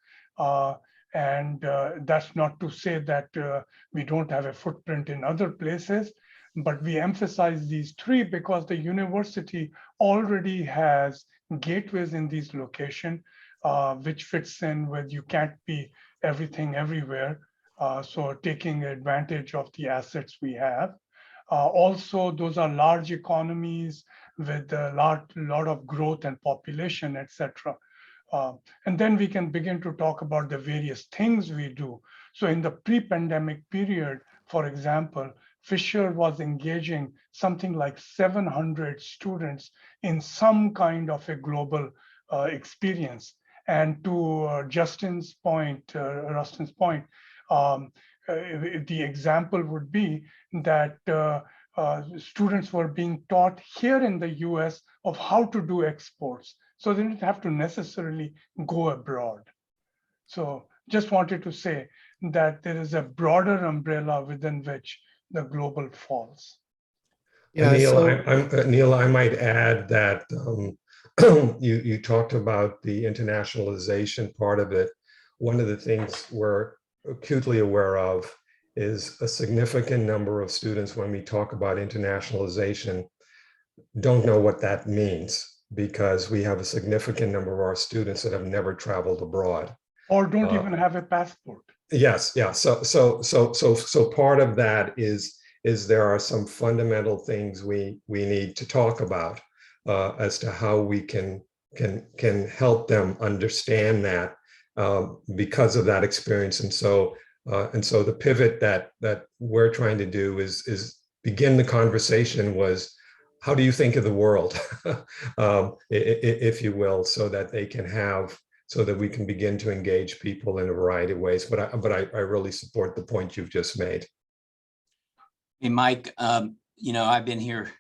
And that's not to say that we don't have a footprint in other places, but we emphasize these three because the university already has gateways in these locations, which fits in with you can't be everything everywhere. So taking advantage of the assets we have. Also, those are large economies with a lot of growth and population, etc. And then we can begin to talk about the various things we do. So in the pre-pandemic period, for example, Fisher was engaging something like 700 students in some kind of a global experience. And to Rustin's point, the example would be that students were being taught here in the US of how to do exports. So they didn't have to necessarily go abroad. So just wanted to say that there is a broader umbrella within which the global falls. Yeah, Neil, I might add that you talked about the internationalization part of it. One of the things we're acutely aware of is a significant number of students, when we talk about internationalization, don't know what that means, because we have a significant number of our students that have never traveled abroad. Or don't even have a passport. Yes, yeah. So part of that is there are some fundamental things we need to talk about. as to how we can help them understand that because of that experience. And so the pivot that we're trying to do is begin the conversation was, how do you think of the world, if you will, so that they can have, so that we can begin to engage people in a variety of ways. But I really support the point you've just made. Hey, Mike, I've been here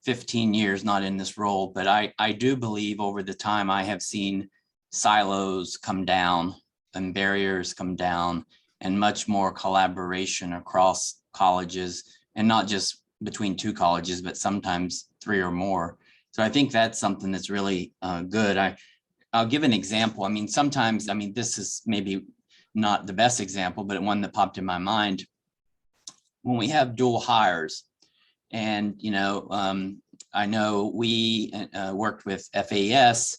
15 years, not in this role, but I do believe over the time I have seen silos come down and barriers come down and much more collaboration across colleges, and not just between two colleges, but sometimes 3 or more. So I think that's something that's really good. I'll give an example. Sometimes, this is maybe not the best example, but one that popped in my mind. When we have dual hires, and, I know we worked with CFAES.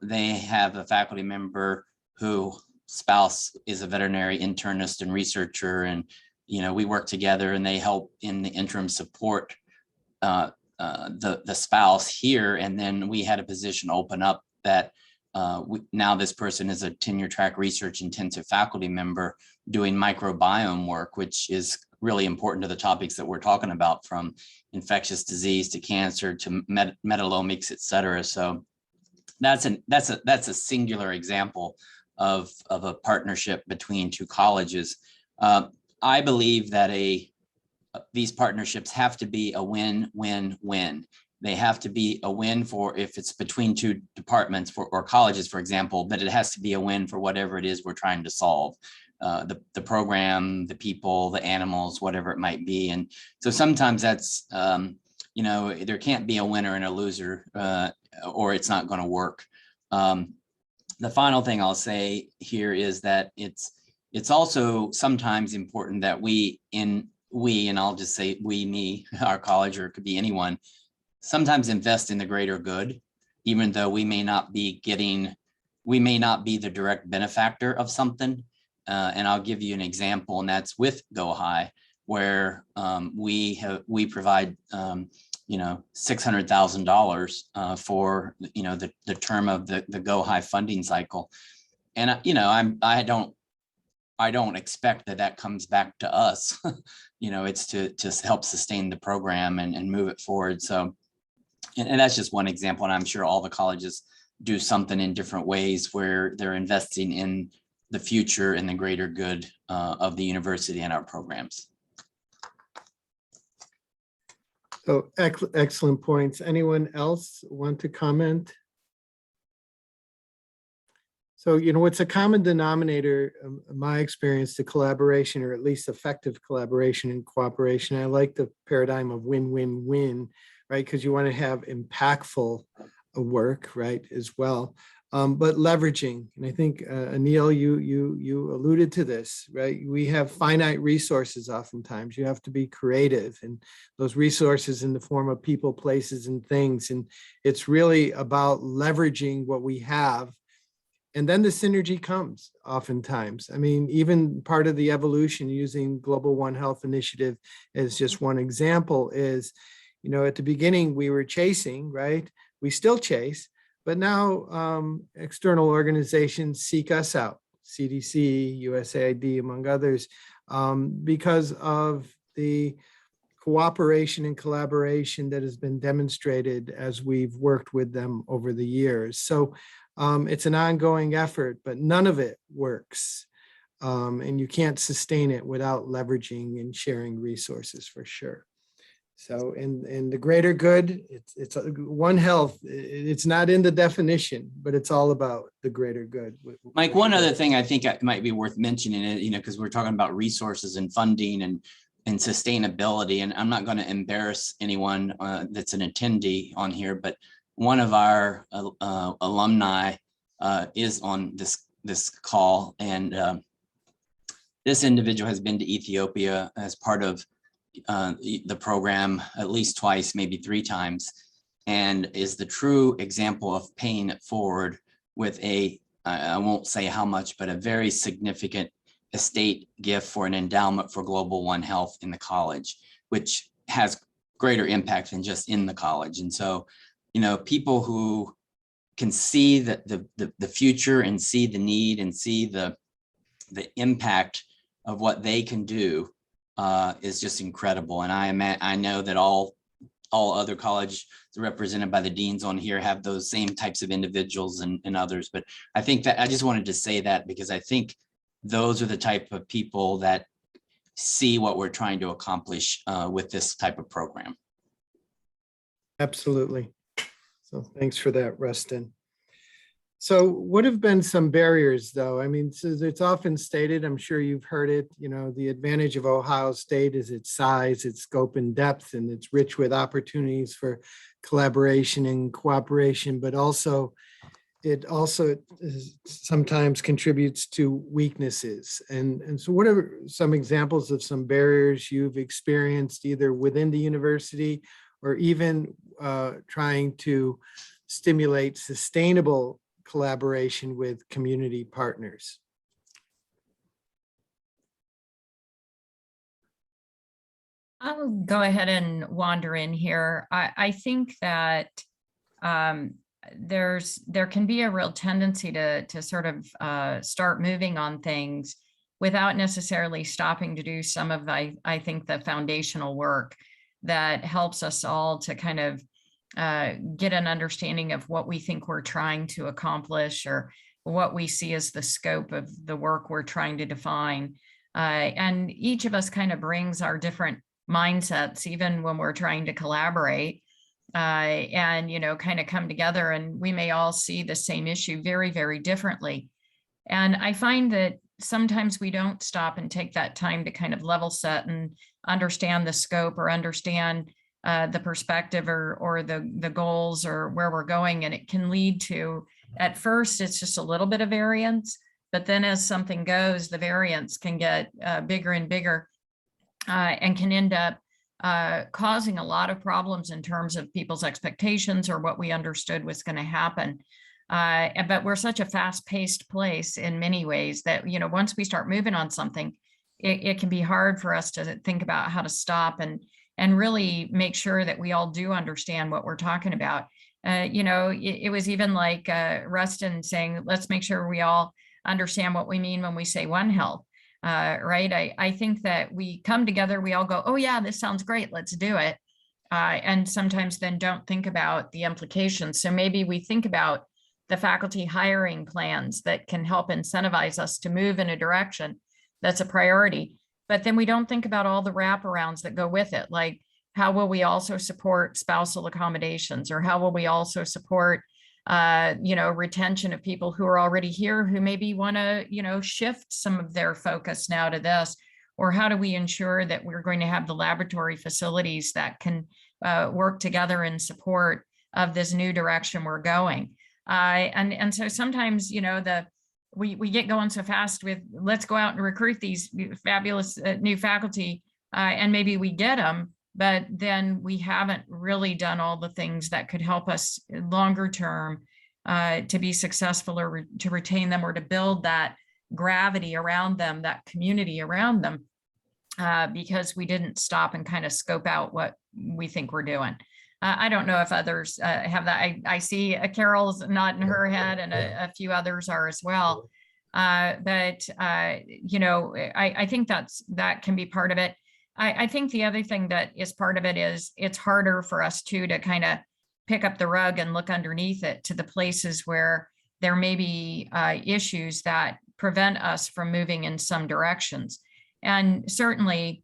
They have a faculty member whose spouse is a veterinary internist and researcher, and we work together, and they help in the interim support the spouse here. And then we had a position open up that now this person is a tenure track research intensive faculty member doing microbiome work, which is really important to the topics that we're talking about, from infectious disease to cancer to metabolomics, et cetera. So that's a singular example of a partnership between two colleges. I believe that these partnerships have to be a win-win-win. They have to be a win for if it's between two departments or colleges, for example, but it has to be a win for whatever it is we're trying to solve. The program, the people, the animals, whatever it might be. And so sometimes that's, there can't be a winner and a loser, or it's not going to work. The final thing I'll say here is that it's also sometimes important that and I'll just say me, our college, or it could be anyone, sometimes invest in the greater good, even though we may not be the direct benefactor of something. And I'll give you an example, and that's with GOHi, where we provide $600,000 for the term of the GOHi funding cycle, and I don't expect that comes back to us. It's to help sustain the program and move it forward. So, and that's just one example, and I'm sure all the colleges do something in different ways where they're investing in the future and the greater good of the university and our programs. So excellent points. Anyone else want to comment? So, what's a common denominator, in my experience, to collaboration, or at least effective collaboration and cooperation. I like the paradigm of win-win-win, right? Because you want to have impactful work, right, as well. But leveraging, and I think Anil, you alluded to this, right? We have finite resources oftentimes. You have to be creative, and those resources in the form of people, places, and things. And it's really about leveraging what we have. And then the synergy comes oftentimes. Even part of the evolution using Global One Health Initiative as just one example is, at the beginning we were chasing, right? We still chase. But now external organizations seek us out, CDC, USAID, among others, because of the cooperation and collaboration that has been demonstrated as we've worked with them over the years. So it's an ongoing effort, but none of it works. And you can't sustain it without leveraging and sharing resources, for sure. So in the greater good, it's One Health. It's not in the definition, but it's all about the greater good. Mike, one other thing I think it might be worth mentioning, because we're talking about resources and funding and sustainability, and I'm not going to embarrass anyone that's an attendee on here, but one of our alumni is on this call, and this individual has been to Ethiopia as part of the program at least twice, maybe 3 times, and is the true example of paying it forward with I won't say how much, but a very significant estate gift for an endowment for Global One Health in the college, which has greater impact than just in the college. And so people who can see the future and see the need and see the impact of what they can do is just incredible. And I know that all other colleges represented by the deans on here have those same types of individuals and others. But I think that I just wanted to say that because I think those are the type of people that see what we're trying to accomplish with this type of program. Absolutely. So thanks for that, Rustin. So what have been some barriers, though? I mean, so it's often stated, I'm sure you've heard it, the advantage of Ohio State is its size, its scope and depth, and it's rich with opportunities for collaboration and cooperation, but it sometimes contributes to weaknesses. And so what are some examples of some barriers you've experienced either within the university or even trying to stimulate sustainable collaboration with community partners? I'll go ahead and wander in here. I think that there can be a real tendency to sort of start moving on things without necessarily stopping to do some of, I think, the foundational work that helps us all to kind of get an understanding of what we think we're trying to accomplish or what we see as the scope of the work we're trying to define. And each of us kind of brings our different mindsets, even when we're trying to collaborate and, kind of come together, and we may all see the same issue very, very differently. And I find that sometimes we don't stop and take that time to kind of level set and understand the scope or understand the perspective or the goals or where we're going. And it can lead to, at first, it's just a little bit of variance, but then as something goes, the variance can get bigger and bigger and can end up causing a lot of problems in terms of people's expectations or what we understood was going to happen. But we're such a fast-paced place in many ways that, once we start moving on something, it can be hard for us to think about how to stop and really make sure that we all do understand what we're talking about. It was even like Rustin saying, let's make sure we all understand what we mean when we say One Health, right? I think that we come together, we all go, oh yeah, this sounds great, let's do it. And sometimes then don't think about the implications. So maybe we think about the faculty hiring plans that can help incentivize us to move in a direction that's a priority. But then we don't think about all the wraparounds that go with it. Like, how will we also support spousal accommodations, or how will we also support, retention of people who are already here who maybe want to, shift some of their focus now to this, or how do we ensure that we're going to have the laboratory facilities that can work together in support of this new direction we're going. And so sometimes, we get going so fast with let's go out and recruit these fabulous new faculty, and maybe we get them, but then we haven't really done all the things that could help us longer term to be successful or to retain them or to build that gravity around them, that community around them, because we didn't stop and kind of scope out what we think we're doing. I don't know if others have that. I see Carol's nodding her head, and a few others are as well. But I think that can be part of it. I think the other thing that is part of it is it's harder for us too to kind of pick up the rug and look underneath it to the places where there may be issues that prevent us from moving in some directions. And certainly,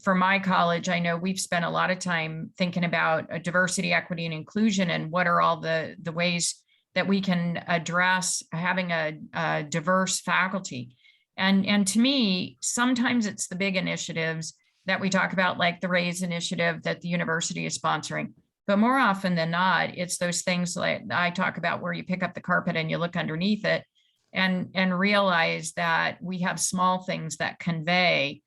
for my college, I know we've spent a lot of time thinking about diversity, equity, and inclusion, and what are all the ways that we can address having a diverse faculty. And to me, sometimes it's the big initiatives that we talk about, like the REHS initiative that the university is sponsoring. But more often than not, it's those things like I talk about where you pick up the carpet and you look underneath it and realize that we have small things that convey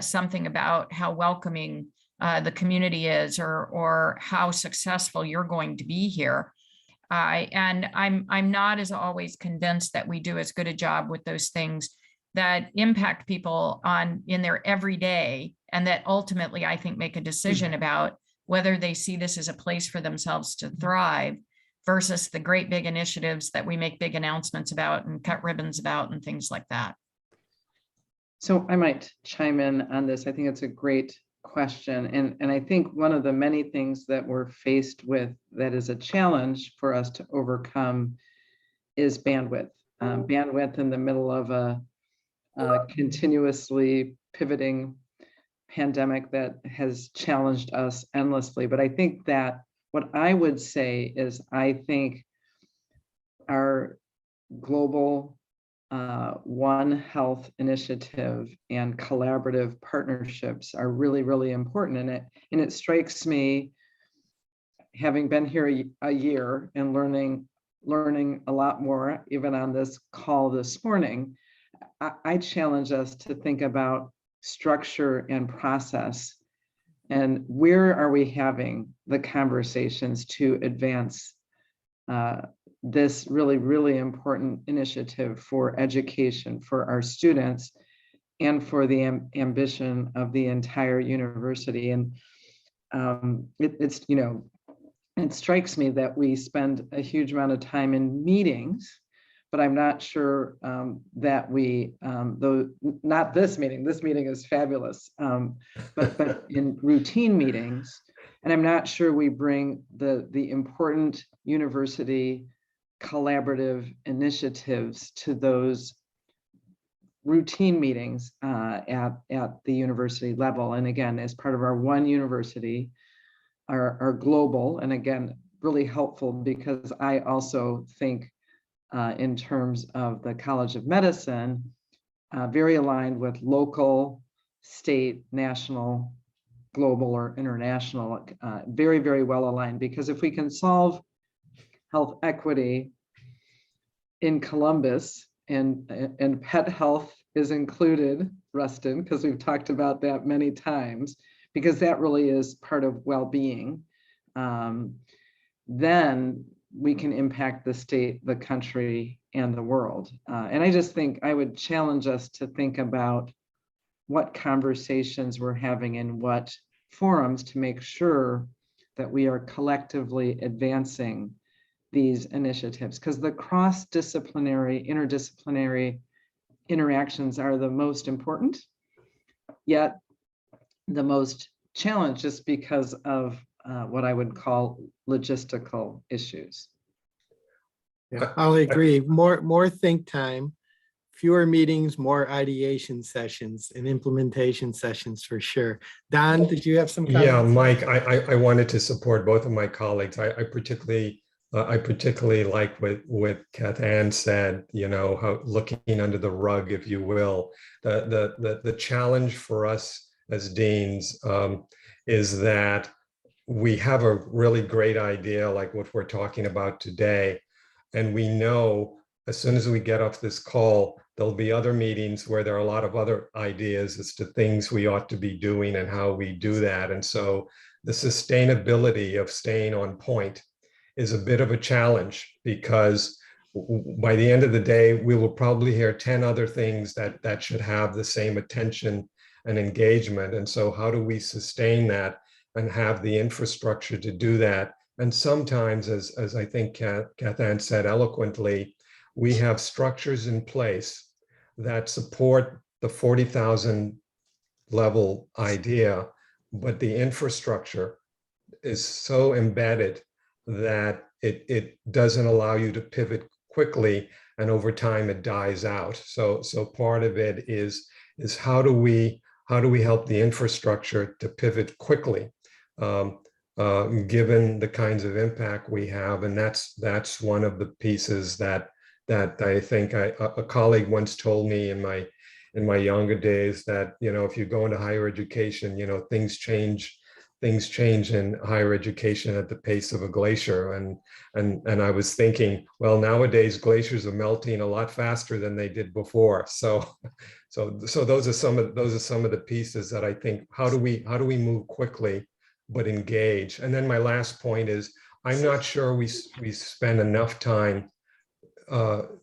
something about how welcoming the community is, or how successful you're going to be here. And I'm not as always convinced that we do as good a job with those things that impact people in their everyday, and that ultimately I think make a decision about whether they see this as a place for themselves to thrive versus the great big initiatives that we make big announcements about and cut ribbons about and things like that. So I might chime in on this. I think it's a great question. And I think one of the many things that we're faced with that is a challenge for us to overcome is bandwidth. Bandwidth in the middle of a continuously pivoting pandemic that has challenged us endlessly. But I think that what I would say is I think our global One Health initiative and collaborative partnerships are really, really important. And it strikes me, having been here a year and learning a lot more, even on this call this morning, I challenge us to think about structure and process, and where are we having the conversations to advance this really, really important initiative for education for our students and for the ambition of the entire university. And it's, you know, it strikes me that we spend a huge amount of time in meetings, but I'm not sure that we, though not this meeting is fabulous, but in routine meetings, and I'm not sure we bring the important university collaborative initiatives to those routine meetings at the university level. And again, as part of our One University, our global, and again, really helpful because I also think in terms of the College of Medicine, very aligned with local, state, national, global, or international, very, very well aligned. Because if we can solve health equity in Columbus, and pet health is included, Rustin, because we've talked about that many times, because that really is part of well-being, then we can impact the state, the country, and the world. And I just think I would challenge us to think about what conversations we're having in what forums to make sure that we are collectively advancing these initiatives, because the cross-disciplinary, interdisciplinary interactions are the most important, yet the most challenged just because of what I would call logistical issues. Yeah, I'll agree. More think time, fewer meetings, more ideation sessions and implementation sessions for sure. Don, did you have some comments? Yeah, Mike, I wanted to support both of my colleagues. I particularly like what Kath Ann said, you know, how looking under the rug, if you will. The challenge for us as deans is that we have a really great idea like what we're talking about today. And we know as soon as we get off this call, there'll be other meetings where there are a lot of other ideas as to things we ought to be doing and how we do that. And so the sustainability of staying on point is a bit of a challenge, because by the end of the day, we will probably hear 10 other things that should have the same attention and engagement. And so how do we sustain that and have the infrastructure to do that? And sometimes, as I think Kath Ann said eloquently, we have structures in place that support the 40,000 level idea, but the infrastructure is so embedded that it doesn't allow you to pivot quickly, and over time it dies out. So part of it is how do we help the infrastructure to pivot quickly, given the kinds of impact we have. And that's one of the pieces that I think a colleague once told me in my younger days, that, you know, if you go into higher education, you know, things change in higher education at the pace of a glacier. And I was thinking, well, nowadays glaciers are melting a lot faster than they did before. So those are some of the pieces that I think, how do we move quickly but engage? And then my last point is, I'm not sure we spend enough time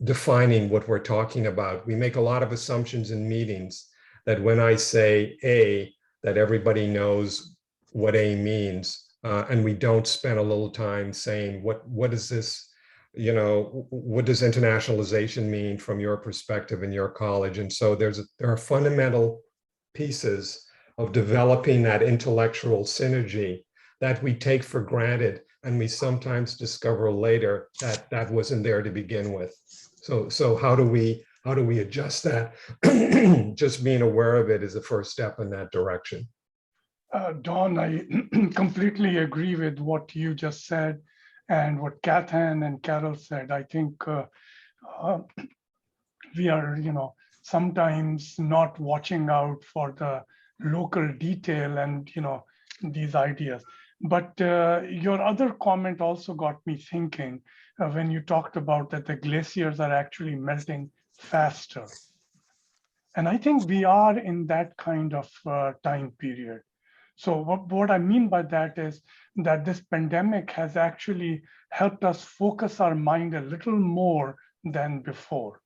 defining what we're talking about. We make a lot of assumptions in meetings that when I say A, that everybody knows what A means. and we don't spend a little time saying, what is this, what does internationalization mean from your perspective in your college? And so there are fundamental pieces of developing that intellectual synergy that we take for granted, and we sometimes discover later that that wasn't there to begin with. So how do we adjust that? Just being aware of it is the first step in that direction. Don, I completely agree with what you just said and what Kathan and Carol said. I think we are, sometimes not watching out for the local detail and, these ideas. But your other comment also got me thinking when you talked about that the glaciers are actually melting faster. And I think we are in that kind of time period. So what I mean by that is that this pandemic has actually helped us focus our mind a little more than before.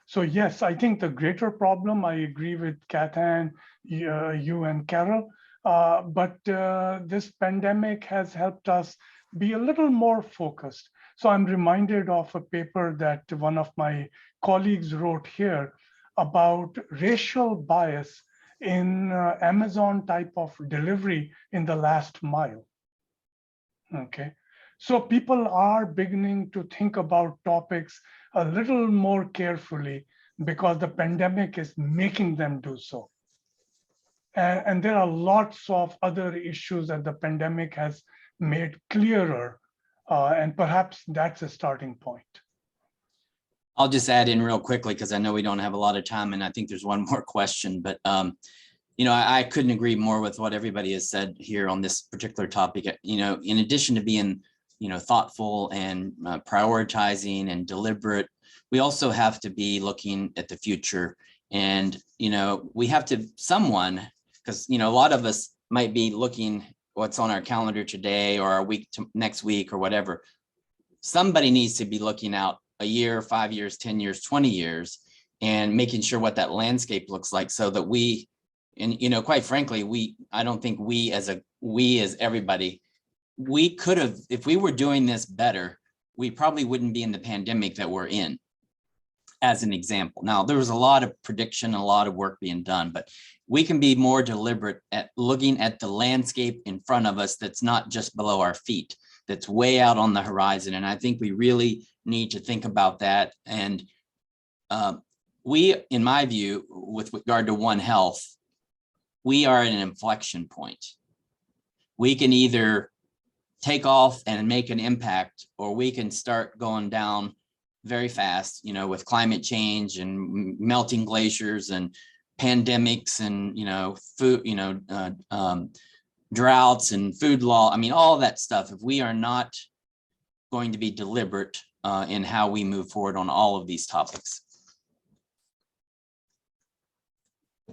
So yes, I think the greater problem, I agree with Kathan, you and Carol, but this pandemic has helped us be a little more focused. So I'm reminded of a paper that one of my colleagues wrote here about racial bias in Amazon type of delivery in the last mile. Okay, so people are beginning to think about topics a little more carefully because the pandemic is making them do so. And there are lots of other issues that the pandemic has made clearer, and perhaps that's a starting point. I'll just add in real quickly because I know we don't have a lot of time, and I think there's one more question, but I couldn't agree more with what everybody has said here on this particular topic. In addition to being, thoughtful and prioritizing and deliberate, we also have to be looking at the future. And, we have to, because, a lot of us might be looking what's on our calendar today or our week to next week or whatever. Somebody needs to be looking out a year, 5 years, 10 years, 20 years, and making sure what that landscape looks like so that we, and, quite frankly, I don't think we as everybody, we could have, if we were doing this better, we probably wouldn't be in the pandemic that we're in, as an example. Now, there was a lot of prediction, a lot of work being done, but we can be more deliberate at looking at the landscape in front of us that's not just below our feet, that's way out on the horizon. And I think we really need to think about that. And we, in my view, with regard to One Health, we are at an inflection point. We can either take off and make an impact, or we can start going down very fast, with climate change and melting glaciers and pandemics and, food, droughts and food law. I mean, all that stuff. If we are not going to be deliberate in how we move forward on all of these topics.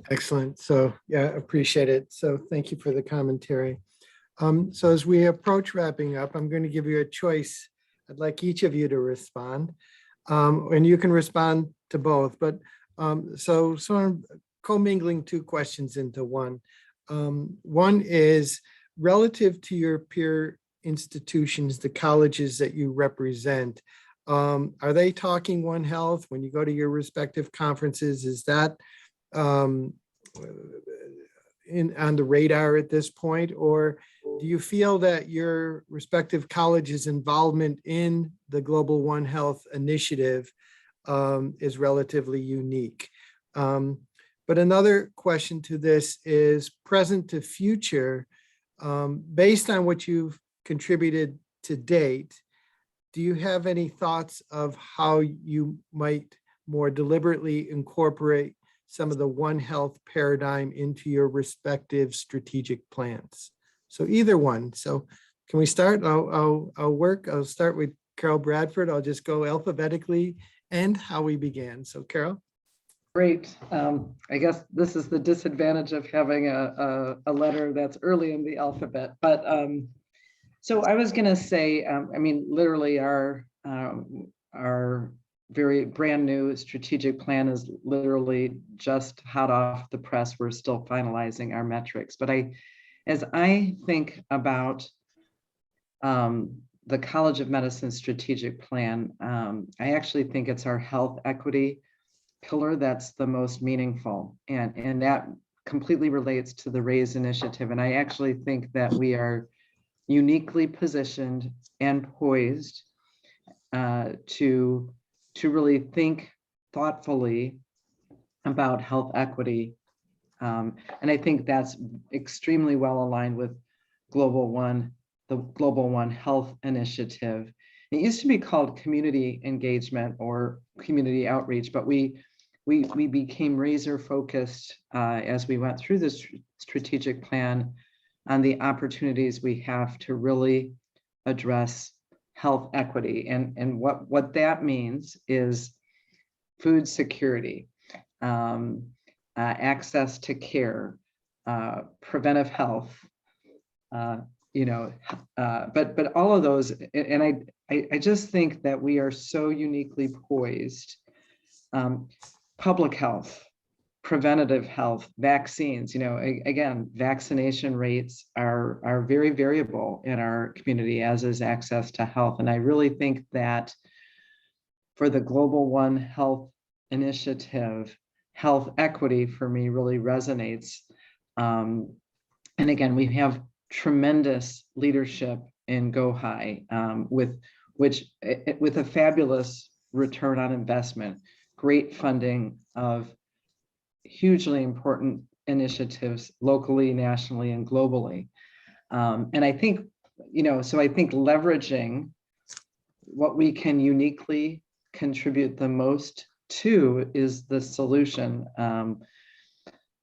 Excellent. So yeah, appreciate it. So thank you for the commentary. So as we approach wrapping up, I'm going to give you a choice. I'd like each of you to respond, and you can respond to both. But so I'm commingling two questions into one. One is relative to your peer institutions, the colleges that you represent. Are they talking One Health when you go to your respective conferences? Is that on the radar at this point, or do you feel that your respective college's involvement in the Global One Health initiative is relatively unique? But another question to this is present to future, based on what you've contributed to date, do you have any thoughts of how you might more deliberately incorporate some of the One Health paradigm into your respective strategic plans? So either one. So can we start? I'll start with Carol Bradford. I'll just go alphabetically and how we began. So Carol. Great. I guess this is the disadvantage of having a letter that's early in the alphabet. But so I was going to say, I mean, literally our very brand new strategic plan is literally just hot off the press. We're still finalizing our metrics. But as I think about the College of Medicine strategic plan, I actually think it's our health equity pillar that's the most meaningful. And that completely relates to the REHS initiative. And I actually think that we are uniquely positioned and poised to really think thoughtfully about health equity. And I think that's extremely well aligned with the Global One Health Initiative. It used to be called community engagement or community outreach, but we became razor focused as we went through this strategic plan on the opportunities we have to really address health equity. And what that means is food security, access to care, preventive health, but all of those, and I just think that we are so uniquely poised. Public health, preventative health, vaccines, again, vaccination rates are very variable in our community, as is access to health. And I really think that for the Global One Health Initiative, health equity for me really resonates. And again, we have tremendous leadership in GOHi with a fabulous return on investment, great funding of hugely important initiatives locally, nationally, and globally. And I think, so I think leveraging what we can uniquely contribute the most to is the solution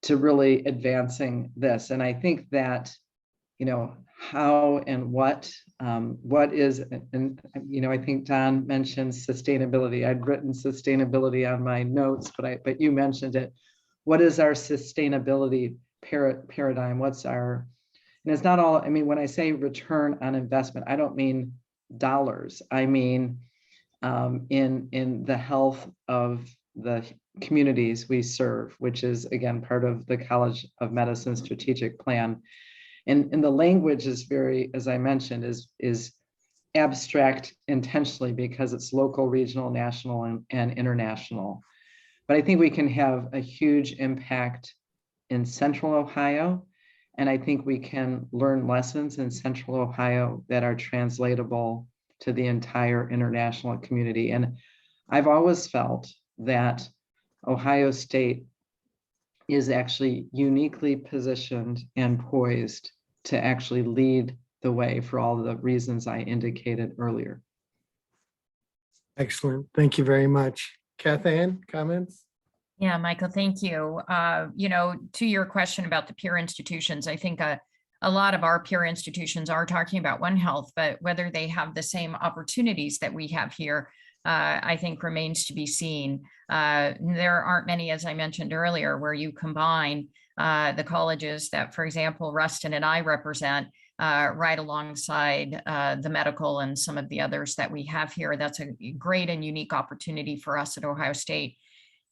to really advancing this. And I think that, how and what is, and I think Don mentioned sustainability. I'd written sustainability on my notes, but you mentioned it. What is our sustainability paradigm? What's our, and it's not all, when I say return on investment, I don't mean dollars. I mean, in the health of the communities we serve, which is again, part of the College of Medicine strategic plan. And the language is very, as I mentioned, is abstract intentionally because it's local, regional, national, and international. But I think we can have a huge impact in Central Ohio. And I think we can learn lessons in Central Ohio that are translatable to the entire international community. And I've always felt that Ohio State is actually uniquely positioned and poised to actually lead the way for all the reasons I indicated earlier. Excellent. Thank you very much. Kathann, comments? Yeah, Michael, thank you. To your question about the peer institutions, I think a lot of our peer institutions are talking about One Health, but whether they have the same opportunities that we have here, I think remains to be seen. There aren't many, as I mentioned earlier, where you combine the colleges that, for example, Rustin and I represent right alongside the medical and some of the others that we have here. That's a great and unique opportunity for us at Ohio State.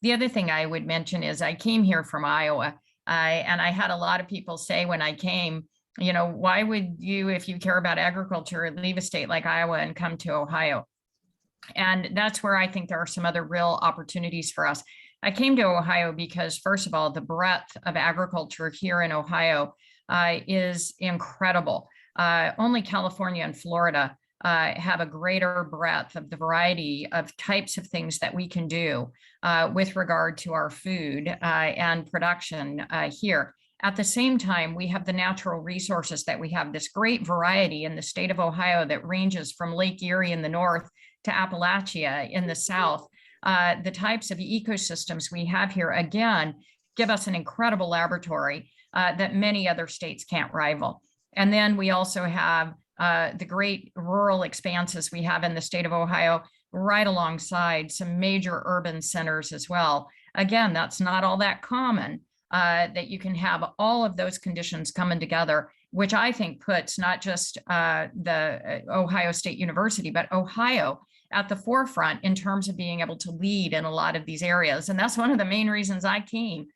The other thing I would mention is I came here from Iowa, and I had a lot of people say when I came, why would you, if you care about agriculture, leave a state like Iowa and come to Ohio? And that's where I think there are some other real opportunities for us. I came to Ohio because, first of all, the breadth of agriculture here in Ohio is incredible. Only California and Florida have a greater breadth of the variety of types of things that we can do with regard to our food and production here. At the same time, we have the natural resources that we have, this great variety in the state of Ohio that ranges from Lake Erie in the north to Appalachia in the south. The types of ecosystems we have here, again, give us an incredible laboratory that many other states can't rival. And then we also have the great rural expanses we have in the state of Ohio, right alongside some major urban centers as well. Again, that's not all that common, that you can have all of those conditions coming together, which I think puts not just the Ohio State University, but Ohio at the forefront in terms of being able to lead in a lot of these areas. And that's one of the main reasons I came,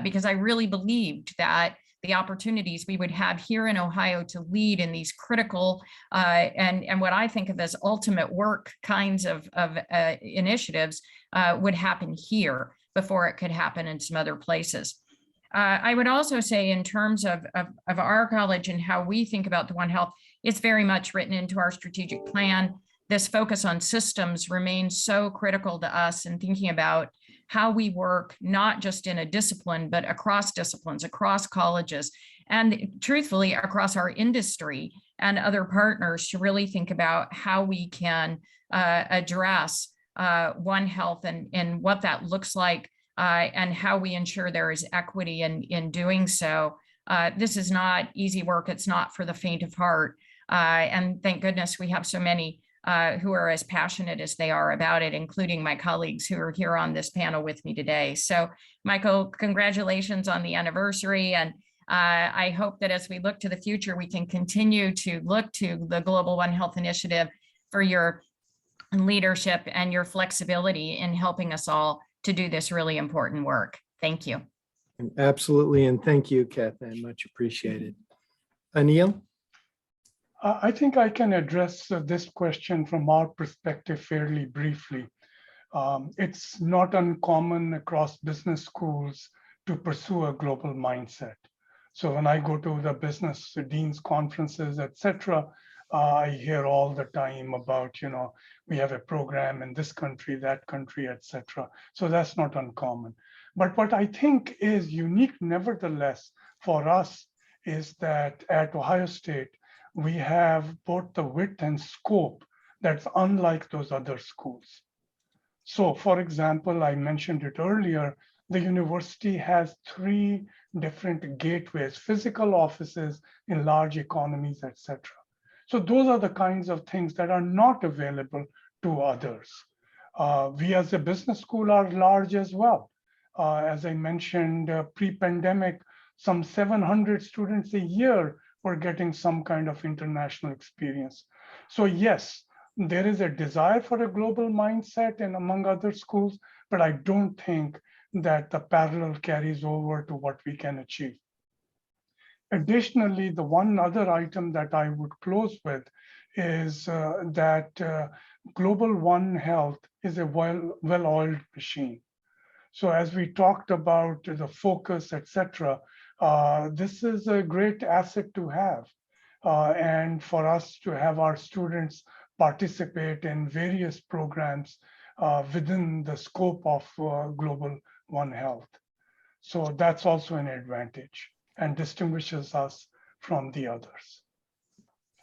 because I really believed that the opportunities we would have here in Ohio to lead in these critical and what I think of as ultimate work kinds of initiatives would happen here before it could happen in some other places. I would also say in terms of our college and how we think about the One Health, it's very much written into our strategic plan. This focus on systems remains so critical to us in thinking about how we work, not just in a discipline, but across disciplines, across colleges, and truthfully, across our industry and other partners to really think about how we can address One Health and what that looks like and how we ensure there is equity in doing so. This is not easy work. It's not for the faint of heart. And thank goodness we have so many who are as passionate as they are about it, including my colleagues who are here on this panel with me today. So, Michael, congratulations on the anniversary. And I hope that as we look to the future, we can continue to look to the Global One Health Initiative for your leadership and your flexibility in helping us all to do this really important work. Thank you. Absolutely. And thank you, Kathleen. Much appreciated. Anil? I think I can address this question from our perspective fairly briefly. It's not uncommon across business schools to pursue a global mindset. So when I go to the business deans conferences, etc., I hear all the time about, we have a program in this country, that country, etc. So that's not uncommon. But what I think is unique, nevertheless, for us is that at Ohio State, we have both the width and scope that's unlike those other schools. So, for example, I mentioned it earlier, the university has 3 different gateways, physical offices in large economies, etc. So those are the kinds of things that are not available to others. We as a business school are large as well. As I mentioned, pre-pandemic, some 700 students a year were getting some kind of international experience. So yes, there is a desire for a global mindset and among other schools, but I don't think that the parallel carries over to what we can achieve. Additionally, the one other item that I would close with is that Global One Health is a well-oiled machine. So as we talked about the focus, etc., this is a great asset to have. And for us to have our students participate in various programs within the scope of Global One Health. So that's also an advantage and distinguishes us from the others.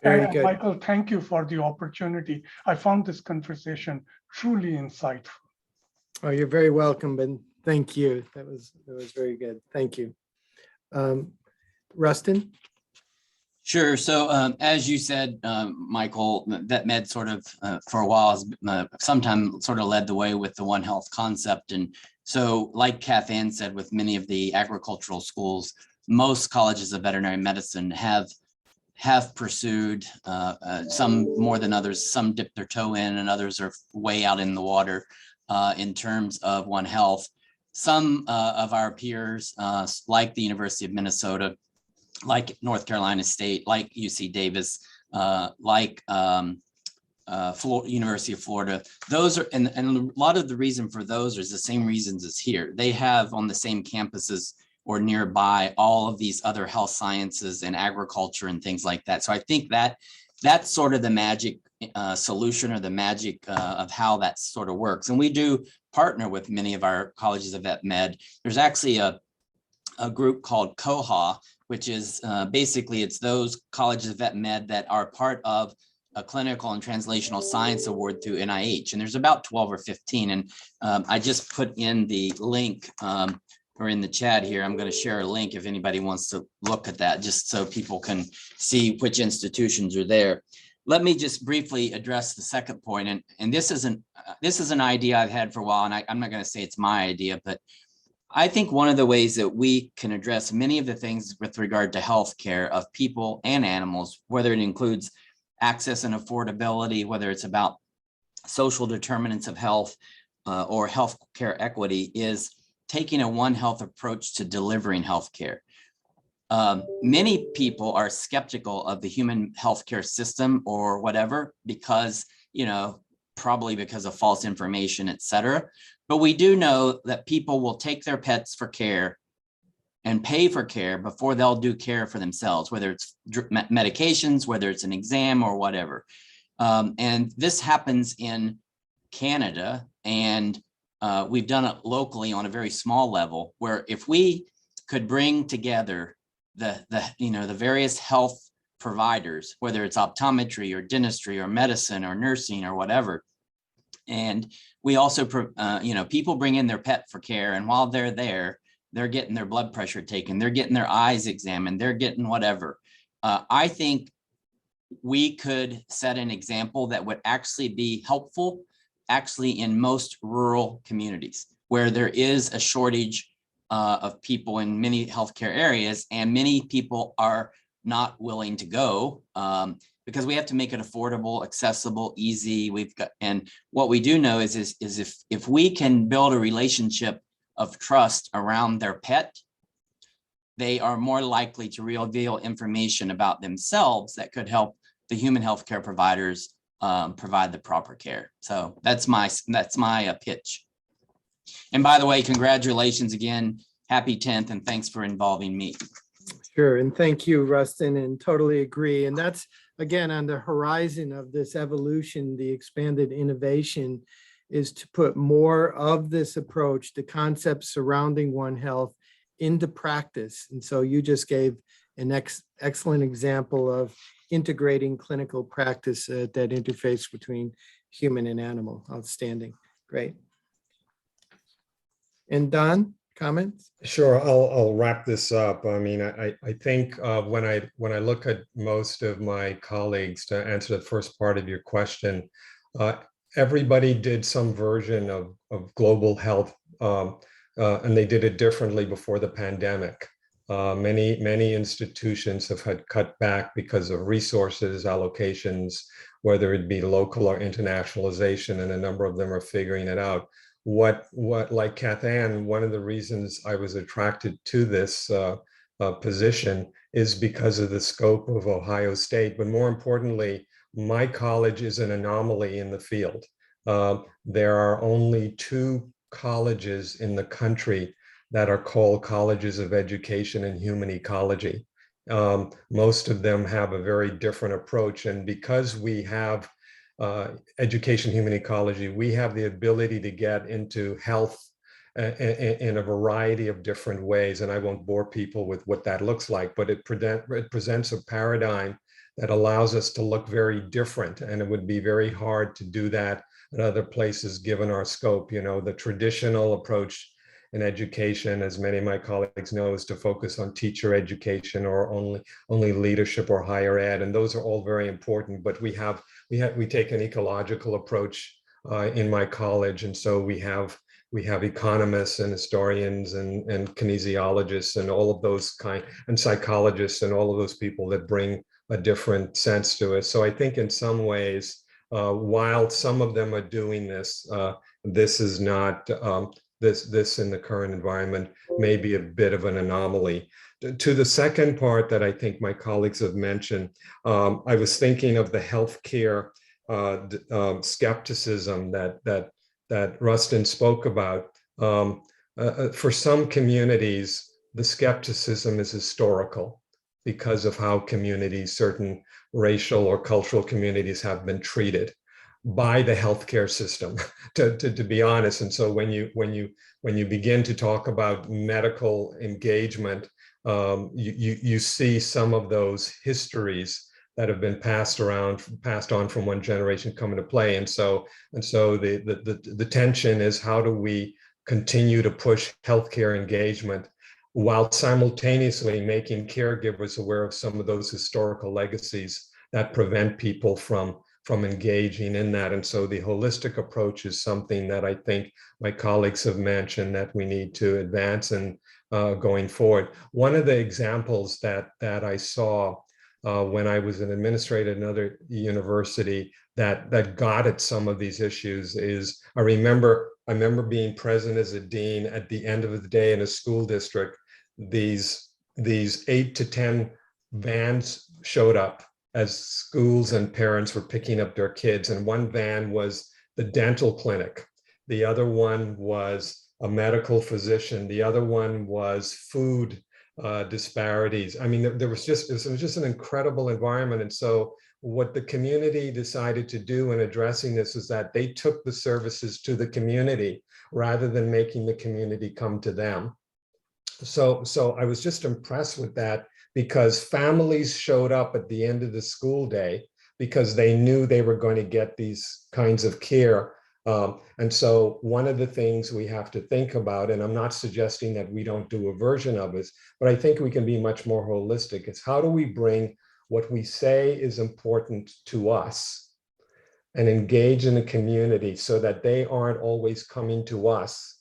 Very good. Michael, thank you for the opportunity. I found this conversation truly insightful. Oh, you're very welcome, and thank you. That was very good. Thank you. Rustin? Sure. So as you said, Michael, VetMed sort of for a while has sometimes sort of led the way with the One Health concept. And so like Kath-Ann said, with many of the agricultural schools, most colleges of veterinary medicine have pursued, some more than others, some dip their toe in and others are way out in the water in terms of One Health. Some of our peers, like the University of Minnesota, like North Carolina State, like UC Davis, like University of Florida, those are, and a lot of the reason for those is the same reasons as here. They have on the same campuses or nearby all of these other health sciences and agriculture and things like that. So I think that that's sort of the magic solution or the magic of how that sort of works. And we do partner with many of our colleges of vet med. There's actually a group called GOHi, which is basically it's those colleges of vet med that are part of a clinical and translational science award through NIH. And there's about 12 or 15. And I just put in the link or in the chat here. I'm going to share a link if anybody wants to look at that, just so people can see which institutions are there. Let me just briefly address the second point. And this is an idea I've had for a while, and I'm not going to say it's my idea, but I think one of the ways that we can address many of the things with regard to healthcare of people and animals, whether it includes access and affordability, whether it's about social determinants of health or healthcare equity, is taking a One Health approach to delivering healthcare. Many people are skeptical of the human healthcare system or whatever, because, probably because of false information, et cetera. But we do know that people will take their pets for care and pay for care before they'll do care for themselves, whether it's medications, whether it's an exam or whatever. And this happens in Canada, and we've done it locally on a very small level, where if we could bring together the various health providers, whether it's optometry or dentistry or medicine or nursing or whatever. And we also, people bring in their pet for care, and while they're there, they're getting their blood pressure taken, they're getting their eyes examined, they're getting whatever. I think we could set an example that would actually be helpful, in most rural communities where there is a shortage of people in many healthcare areas, and many people are not willing to go because we have to make it affordable, accessible, easy. And what we do know is if we can build a relationship of trust around their pet, they are more likely to reveal information about themselves that could help the human healthcare providers provide the proper care. So that's my pitch. And by the way, congratulations again, happy 10th, and thanks for involving me. Sure, and thank you, Rustin, and totally agree. And that's, again, on the horizon of this evolution, the expanded innovation is to put more of this approach, the concepts surrounding One Health, into practice. And so you just gave an excellent example of integrating clinical practice that interface between human and animal. Outstanding, great. And Don, comments? Sure, I'll wrap this up. I mean, I think when I look at most of my colleagues, to answer the first part of your question, everybody did some version of global health, and they did it differently before the pandemic. Many institutions have had cut back because of resources allocations, whether it be local or internationalization, and a number of them are figuring it out. What like Kath Ann, one of the reasons I was attracted to this position is because of the scope of Ohio State, but more importantly, my college is an anomaly in the field. There are only 2 colleges in the country that are called colleges of education and human ecology. Most of them have a very different approach, and because we have education, human ecology, we have the ability to get into health in a variety of different ways. And I won't bore people with what that looks like, but it presents a paradigm that allows us to look very different. And it would be very hard to do that in other places, given our scope. The traditional approach in education, as many of my colleagues know, is to focus on teacher education or only leadership or higher ed. And those are all very important, but we take an ecological approach in my college. And so we have economists and historians and kinesiologists and all of those and psychologists and all of those people that bring a different sense to it. So I think in some ways, while some of them are doing this, this is not, this in the current environment may be a bit of an anomaly. To the second part that I think my colleagues have mentioned, I was thinking of the healthcare skepticism that Rustin spoke about. For some communities, the skepticism is historical because of how certain racial or cultural communities have been treated by the healthcare system, to be honest. And so when you begin to talk about medical engagement, you see some of those histories that have been passed on from one generation come into play. And so the tension is, how do we continue to push healthcare engagement while simultaneously making caregivers aware of some of those historical legacies that prevent people from engaging in that. And so the holistic approach is something that I think my colleagues have mentioned that we need to advance in going forward. One of the examples that I saw when I was an administrator at another university that got at some of these issues is, I remember being present as a dean at the end of the day in a school district. These these 8 to 10 vans showed up as schools and parents were picking up their kids. And one van was the dental clinic. The other one was a medical physician. The other one was food disparities. I mean, it was just an incredible environment. And so what the community decided to do in addressing this is that they took the services to the community rather than making the community come to them. So I was just impressed with that, because families showed up at the end of the school day because they knew they were going to get these kinds of care. And so one of the things we have to think about, and I'm not suggesting that we don't do a version of this, but I think we can be much more holistic, is how do we bring what we say is important to us and engage in the community so that they aren't always coming to us,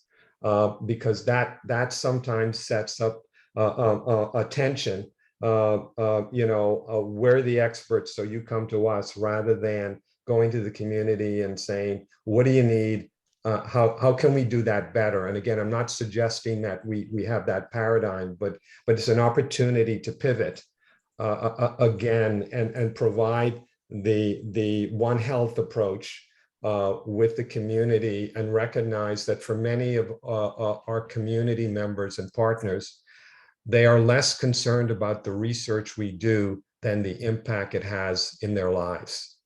because that sometimes sets up a tension. We're the experts, so you come to us, rather than going to the community and saying, what do you need? How can we do that better? And again, I'm not suggesting that we have that paradigm, but it's an opportunity to pivot again and provide the One Health approach with the community, and recognize that for many of our community members and partners, they are less concerned about the research we do than the impact it has in their lives.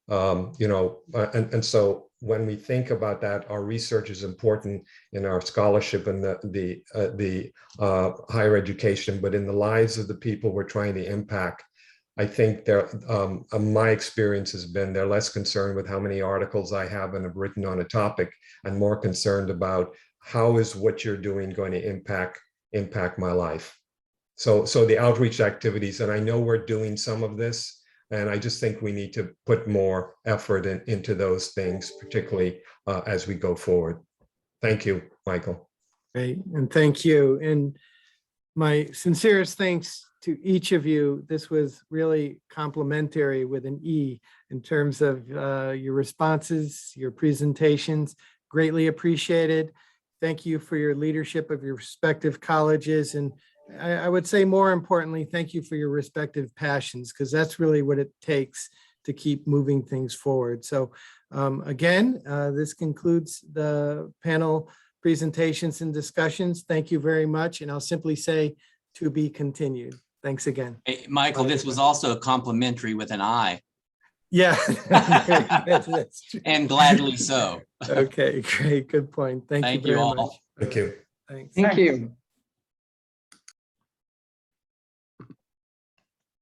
And so when we think about that, our research is important in our scholarship and the higher education, but in the lives of the people we're trying to impact, I think my experience has been they're less concerned with how many articles I have and have written on a topic, and more concerned about how is what you're doing going to impact my life. So the outreach activities, and I know we're doing some of this, and I just think we need to put more effort into those things, particularly as we go forward. Thank you, Michael. Great, and thank you. And my sincerest thanks to each of you. This was really complimentary with an E in terms of your responses, your presentations, greatly appreciated. Thank you for your leadership of your respective colleges. And I would say more importantly, thank you for your respective passions, because that's really what it takes to keep moving things forward. So again, this concludes the panel presentations and discussions. Thank you very much. And I'll simply say to be continued. Thanks again. Hey, Michael, this was also complimentary with an I. Yeah. That's true. And gladly so. Okay, great. Good point. Thank you Thank very you all. much. Thank you. Thanks. Thank you.